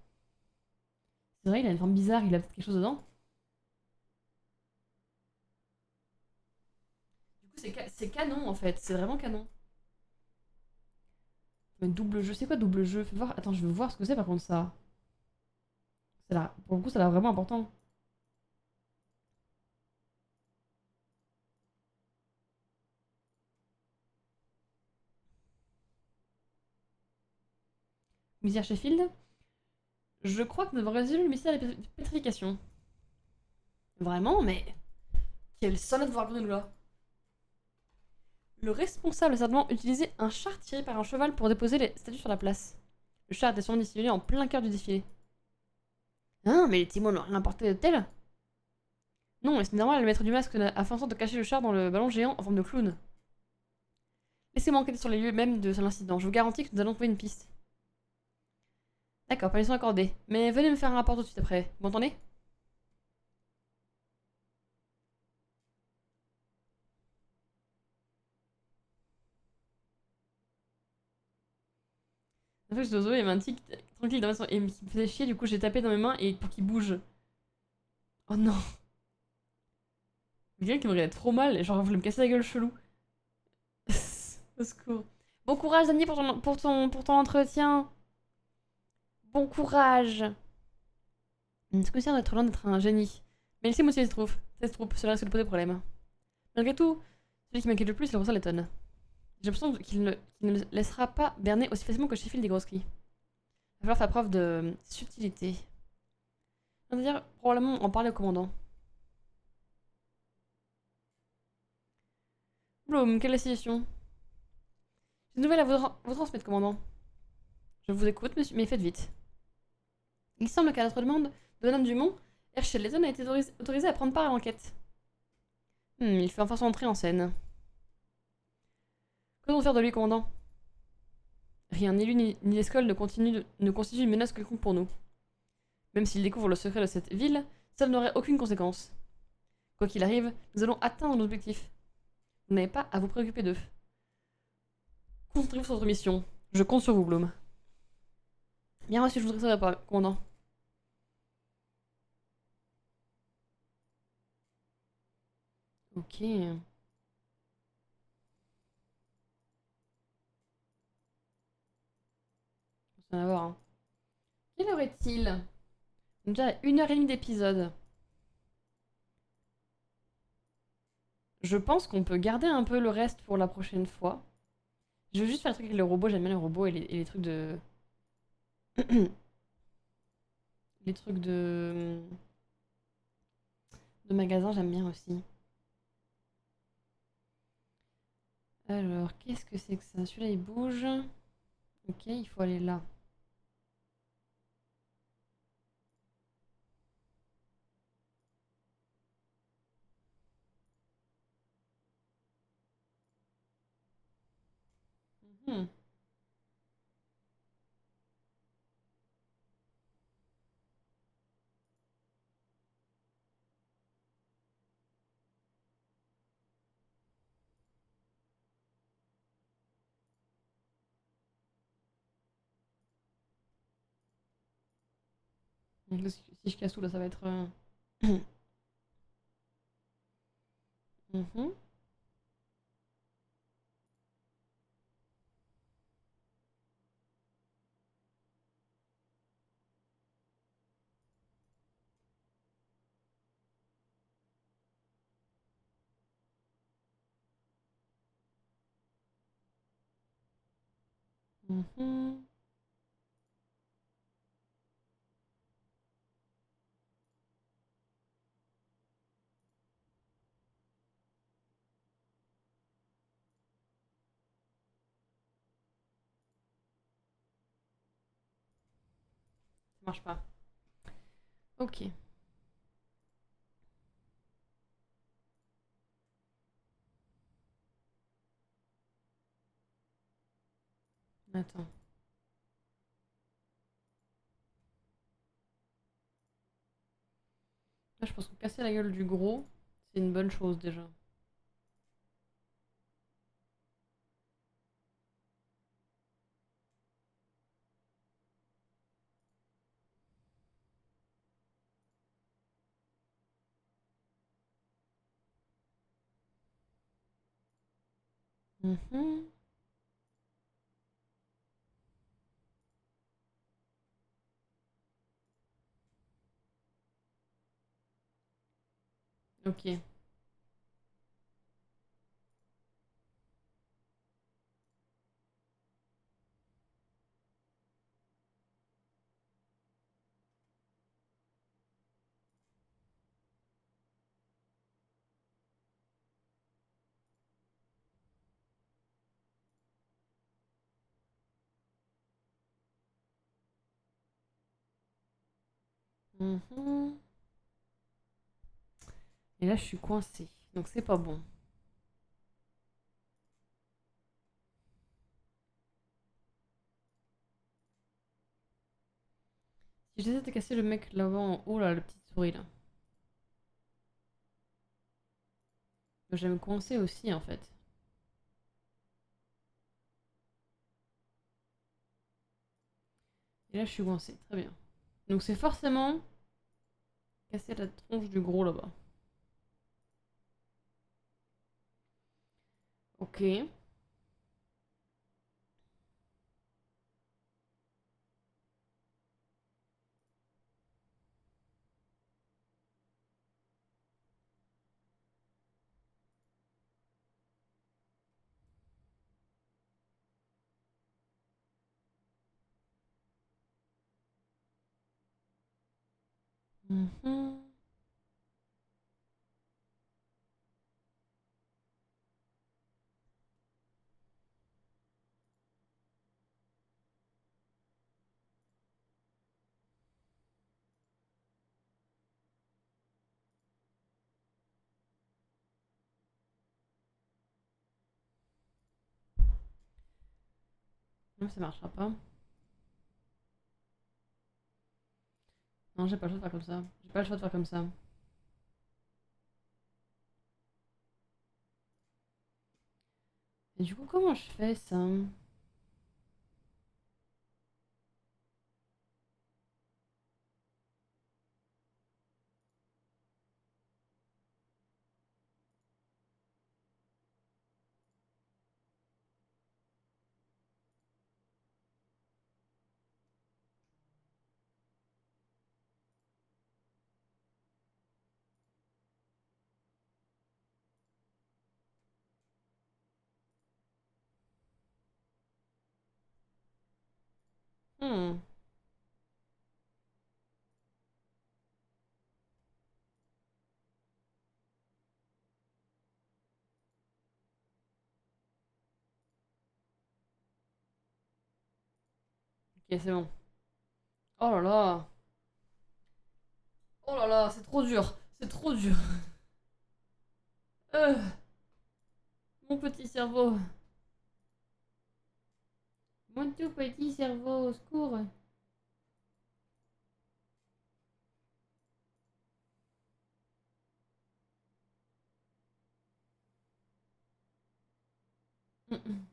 C'est vrai, il a une forme bizarre, il a peut-être quelque chose dedans. Du coup, c'est canon en fait, c'est vraiment canon. Mais double jeu, c'est quoi double jeu? Fais voir. Attends, je veux voir ce que c'est par contre ça. Pour le coup, ça a l'air vraiment important. Mystère Sheffield. Je crois que nous avons résolu le mystère de la pétrification. Vraiment, mais quelle sonnette vous racontez-nous là? Le responsable a certainement utilisé un char tiré par un cheval pour déposer les statues sur la place. Le char était sûrement dissimulé en plein cœur du défilé. Hein, mais les témoins n'ont rien apporté de tel? Non, et c'est normal, le maître du masque a fait en sorte de cacher le char dans le ballon géant en forme de clown. Laissez-moi enquêter sur les lieux même de l'incident. Je vous garantis que nous allons trouver une piste. D'accord, permission accordée. Mais venez me faire un rapport tout de suite après. Vous m'entendez? En fait, Zozo, il y avait un tic tranquille dans ma et il me faisait chier, du coup j'ai tapé dans mes mains et pour qu'il bouge. Oh non. Quelqu'un qui me regardait trop mal, genre il voulait me casser la gueule chelou. Au secours. Bon courage, Dani, pour ton entretien. Bon courage. C'est conscient d'être loin d'être un génie. Mais laissez-moi aussi se trouve, cela risque de poser problème. Malgré tout, celui qui m'inquiète le plus, c'est le professeur Letton. J'ai l'impression qu'il ne le laissera pas berner aussi facilement que Sheffield et Groski. Il va falloir faire preuve de subtilité. C'est-à-dire, probablement en parler au commandant. Bloom, quelle est la situation? J'ai une nouvelle à vous transmettre, commandant. Je vous écoute, monsieur, mais faites vite. Il semble qu'à notre demande de Madame Dumont, Herschel Letton a été autorisé à prendre part à l'enquête. Il fait enfin son entrée en scène. Que doit-on faire de lui, commandant? Rien, ni lui ni l'escole ne constitue une menace quelconque pour nous. Même s'il découvre le secret de cette ville, ça n'aurait aucune conséquence. Quoi qu'il arrive, nous allons atteindre nos objectifs. Vous n'avez pas à vous préoccuper d'eux. Concentrez-vous sur votre mission. Je compte sur vous, Bloom. Bien reçu, je voudrais savoir, commandant. Ok. Ça va voir. Hein. Quelle heure est-il? Déjà 1h30 d'épisode. Je pense qu'on peut garder un peu le reste pour la prochaine fois. Je veux juste faire le truc avec le robot, j'aime bien les robots et les trucs de. les trucs de magasin, j'aime bien aussi. Alors, qu'est-ce que c'est que ça? Celui-là, il bouge. Ok, il faut aller là. Hmm. Donc, si je casse tout là, ça va être. Mhm. Mhm. Ça marche pas. Ok. Attends. Là, je pense que casser la gueule du gros, c'est une bonne chose déjà. Mhm. Ok. Mhm. Et là, je suis coincée. Donc, c'est pas bon. Si j'essaie de casser le mec là-bas en haut, là, la petite souris là. Je vais me coincer aussi en fait. Et là, je suis coincée. Très bien. Donc, c'est forcément casser la tronche du gros là-bas. Ok. Mhm. Non, ça marchera pas. Non, j'ai pas le choix de faire comme ça. J'ai pas le choix de faire comme ça. Et du coup, comment je fais ça? Hmm. Ok, c'est bon. Oh là là. Oh là là, c'est trop dur. C'est trop dur. Euh, mon petit cerveau. Mon tout petit cerveau, au secours. Mm,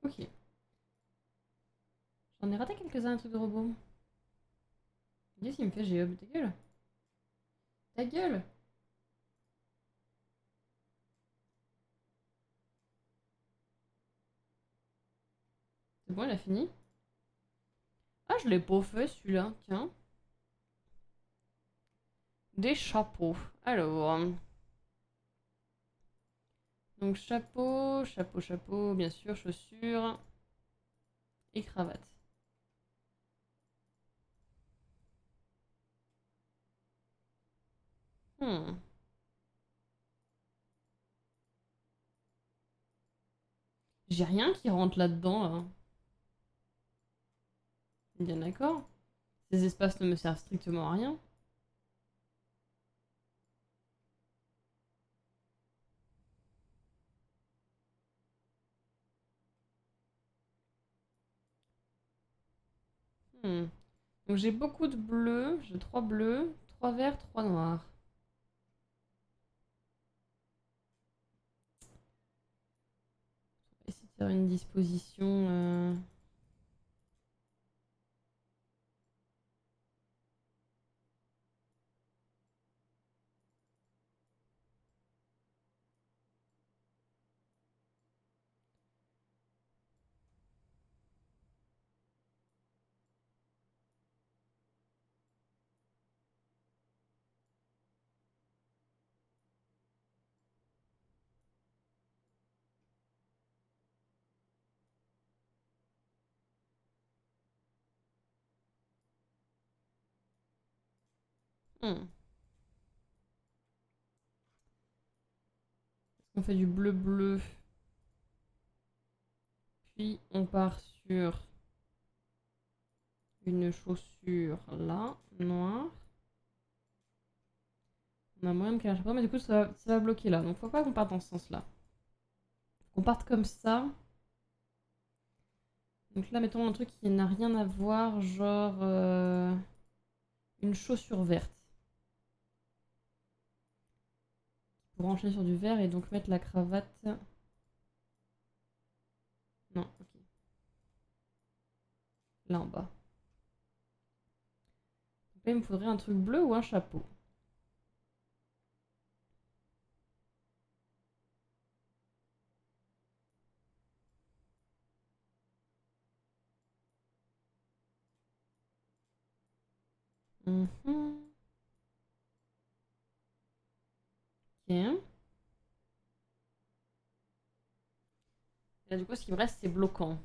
Ok. J'en ai raté quelques-uns, un truc de robot. Qu'est-ce qu'il me fait, Géob? Ta gueule! Ta gueule! C'est bon, il a fini? Ah, je l'ai pas fait celui-là, tiens. Des chapeaux. Alors. Donc chapeau, chapeau, chapeau, bien sûr, chaussures et cravate. Hmm. J'ai rien qui rentre là-dedans, là. Bien d'accord. Ces espaces ne me servent strictement à rien. Hmm. Donc j'ai beaucoup de bleus. J'ai 3 bleus, 3 verts, 3 noirs. Essayer de faire une disposition. Hmm. On fait du bleu-bleu. Puis on part sur une chaussure là, noire. On a moyen de caler un chapeau, mais du coup ça va bloquer là. Donc faut pas qu'on parte dans ce sens-là. Qu'on parte comme ça. Donc là, mettons un truc qui n'a rien à voir, genre une chaussure verte. Pour enchaîner sur du vert et donc mettre la cravate. Non, ok. Là en bas. Donc là, il me faudrait un truc bleu ou un chapeau. Mhm. Ok. Là, du coup, ce qui me reste, c'est bloquant.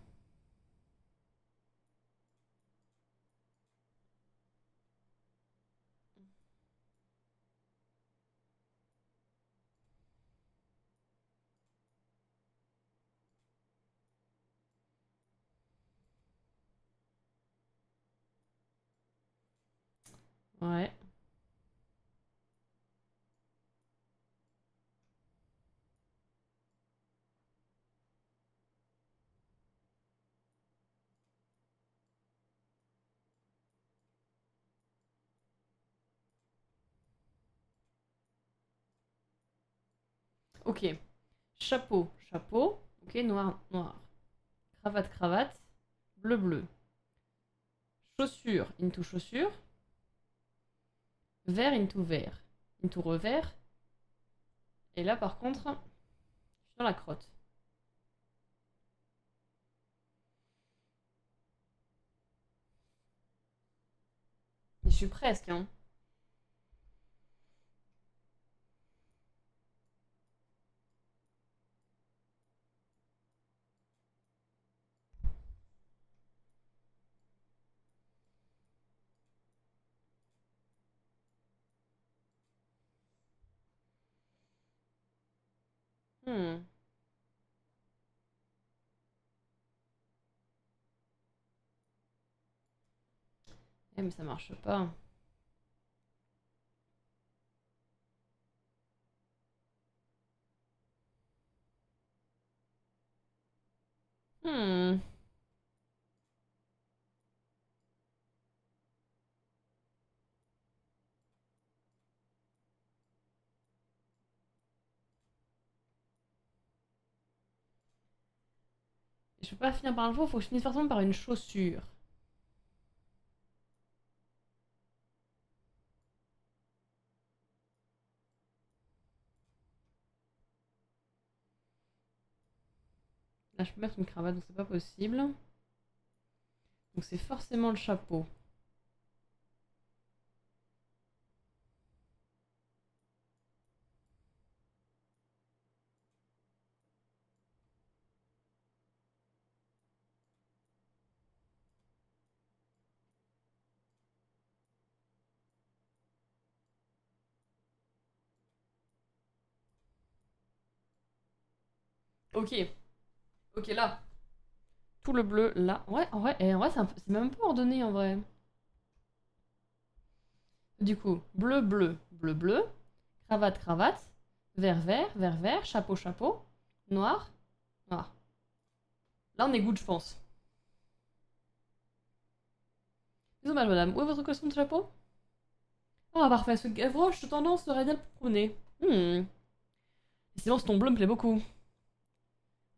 Ouais. Ok. Chapeau, chapeau. Ok, noir, noir. Cravate, cravate. Bleu, bleu. Chaussure, into chaussure. Vert, into vert. Into revers. Et là, par contre, je suis dans la crotte. Je suis presque, hein. Hmm. Eh, mais ça marche pas. Hmm. Et je peux pas finir par un chapeau, faut que je finisse forcément par une chaussure. Là, je peux mettre une cravate, donc c'est pas possible. Donc c'est forcément le chapeau. Ok. Ok, là. Tout le bleu, là. Ouais, en vrai c'est même un peu ordonné, en vrai. Du coup, bleu, bleu, bleu, bleu. Cravate, cravate. Vert, vert, vert, vert. Chapeau, chapeau. Noir, noir. Là, on est good, je pense. Dommage, madame. Où est votre costume de chapeau? Ah, parfait. Ce gavroche de tendance serait idéal pour promener. Sinon, ce ton bleu me plaît beaucoup.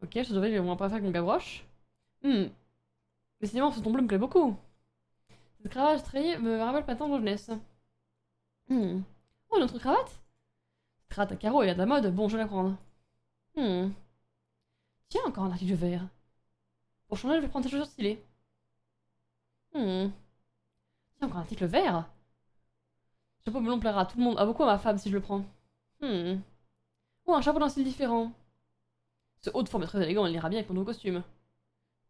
Ok, je devrais au moins pas faire avec mon gavroche. Mais sinon, ce ton bleu me plaît beaucoup. Cette cravate striée me rappelle ma tendre jeunesse. Oh, une autre cravate? Cette cravate à carreaux, il y a de la mode. Bon, je vais la prendre. Tiens, encore un article vert. Pour changer, je vais prendre ces chaussures stylées. Tiens, encore un article vert. Chapeau melon plaira à tout le monde, à beaucoup à ma femme si je le prends. Ou un chapeau d'un style différent. Ce haut de forme est très élégant, il ira bien avec mon nouveau costume.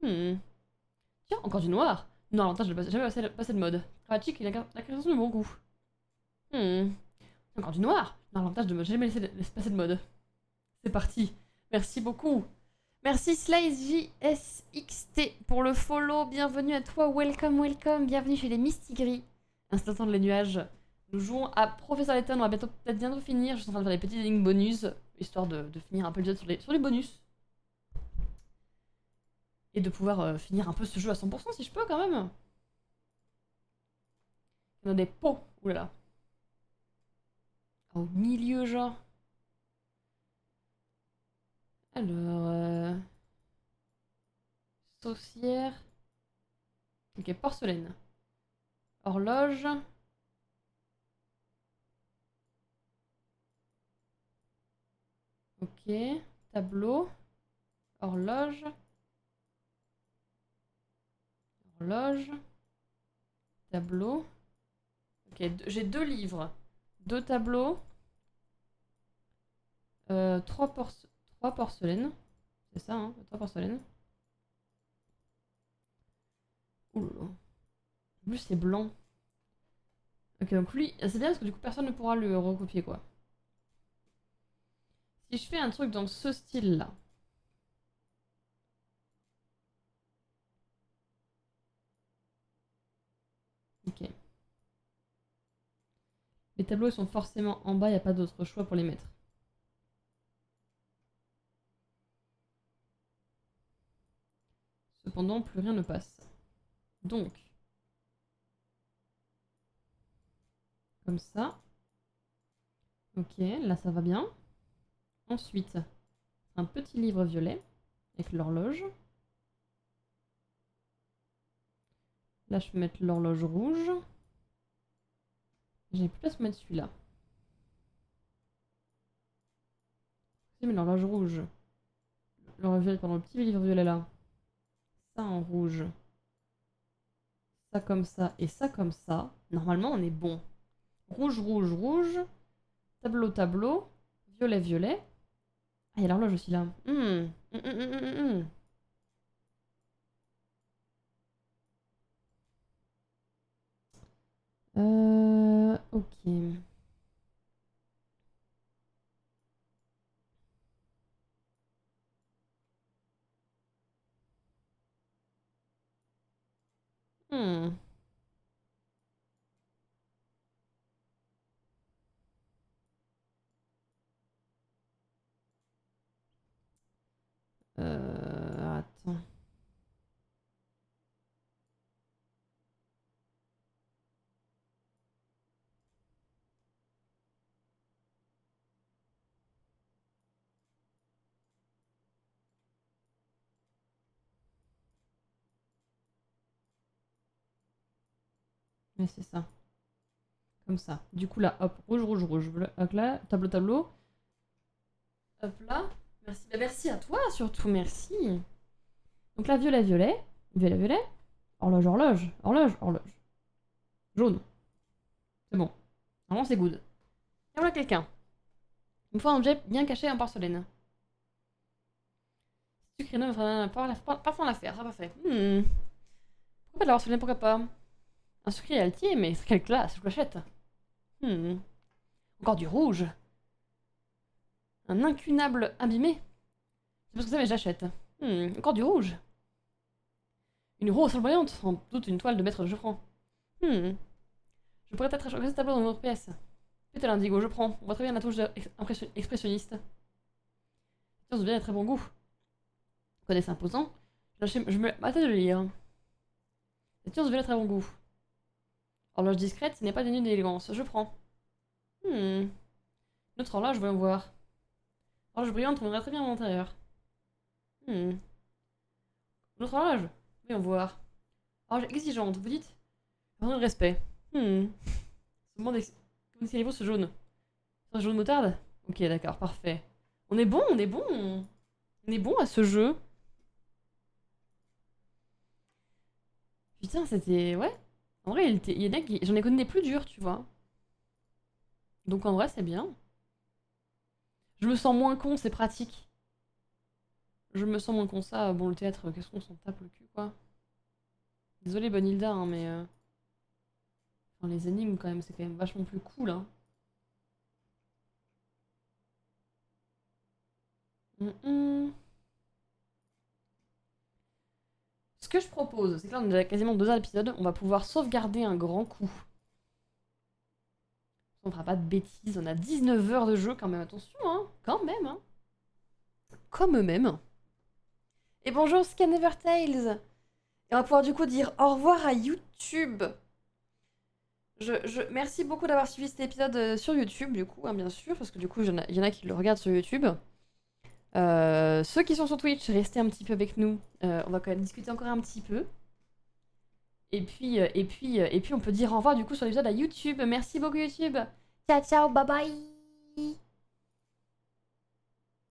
Tiens, encore du noir. Non, l'avantage de jamais passer de mode. Cravate chic et la création de bon goût. Encore du noir. Non, l'avantage de me jamais laisser passer de mode. C'est parti. Merci beaucoup. Merci SliceJSXT pour le follow. Bienvenue à toi. Welcome, welcome. Bienvenue chez les Mistigris. Instantant de les nuages. Nous jouons à Professeur Layton. On va peut-être bientôt finir. Je suis en train de faire des petites lignes bonus, histoire de finir un peu l'épisode sur les bonus. Et de pouvoir finir un peu ce jeu à 100% si je peux quand même. On a des pots. Oulala. Au milieu, genre. Alors. Saucière. Ok, porcelaine. Horloge. Ok. Tableau. Horloge. Horloge. Tableau. Ok, j'ai 2 livres. 2 tableaux. 3 porcelaines. C'est ça, hein? 3 porcelaines. Ouh là là. En plus, c'est blanc. Ok, donc lui, c'est bien parce que du coup, personne ne pourra le recopier, quoi. Si je fais un truc dans ce style-là. Ok. Les tableaux sont forcément en bas, il n'y a pas d'autre choix pour les mettre. Cependant, plus rien ne passe. Donc, comme ça. Ok, là ça va bien. Ensuite, un petit livre violet avec l'horloge. Là, je peux mettre l'horloge rouge. J'ai plus place pour mettre celui-là. Mais l'horloge rouge. L'horloge violet, pardon, le petit livre violet là. Ça en rouge. Ça comme ça et ça comme ça. Normalement, on est bon. Rouge, rouge, rouge. Tableau, tableau. Violet, violet. Ah, il y a l'horloge aussi là. Ok. Hmm. Attends. Ouais, c'est ça. Comme ça. Du coup, là, hop, rouge, rouge, rouge. Hop là, tableau, tableau. Hop là. Merci. Bah, merci à toi, surtout. Merci. Donc là, violet, violet. Violet, violet. Horloge, horloge. Horloge, horloge. Jaune. C'est bon. Normalement, c'est good. Et voilà quelqu'un. Il me faut un objet bien caché en porcelaine. Sucre et neuf, pas fond l'affaire, ça pas fait. Pourquoi pas de la porcelaine, pourquoi pas? Un sucre altier, mais quelle classe, je l'achète. Encore du rouge. Un incunable abîmé. C'est parce que ça, mais j'achète. Encore du rouge. Une rose flamboyante, sans doute une toile de maître, je prends. Je pourrais peut-être acheter ce tableau dans une autre pièce. Peut-être l'indigo, je prends. On voit très bien la touche expressionniste. Ça se vient à très bon goût. Connaisse imposant. Je me hâte de le lire. La se vient à très bon goût. Horloge discrète, ce n'est pas dénuée d'élégance. Je prends. Notre horloge, voyons voir. Horloge brillante, on verrait très bien à l'intérieur. Notre horloge, voyons voir. Horloge exigeante, vous dites? Pardon de respect. Comment décrivez-vous ce jaune? C'est un jaune moutarde? Ok, d'accord, parfait. On est bon, on est bon. On est bon à ce jeu. Putain, c'était... Ouais. En vrai, il y en a qui... J'en ai connu des plus durs, tu vois. Donc en vrai, c'est bien. Je me sens moins con, c'est pratique. Je me sens moins con ça. Bon, le théâtre, qu'est-ce qu'on s'en tape le cul, quoi. Désolé, Bonilda, hein, mais... Enfin, les énigmes, quand même, c'est quand même vachement plus cool, hein. Ce que je propose, c'est que là, on a déjà quasiment 2 heures d'épisode. On va pouvoir sauvegarder un grand coup. On fera pas de bêtises. On a 19 heures de jeu, quand même. Attention, hein. Quand même, hein. Comme eux-mêmes. Et bonjour Scanevertails. Et on va pouvoir du coup dire au revoir à YouTube. Merci beaucoup d'avoir suivi cet épisode sur YouTube, du coup, hein, bien sûr, parce que du coup, il y en a qui le regardent sur YouTube. Ceux qui sont sur Twitch, restez un petit peu avec nous. On va quand même discuter encore un petit peu. Et puis on peut dire au revoir du coup sur l'épisode à YouTube. Merci beaucoup YouTube. Ciao, ciao, bye bye.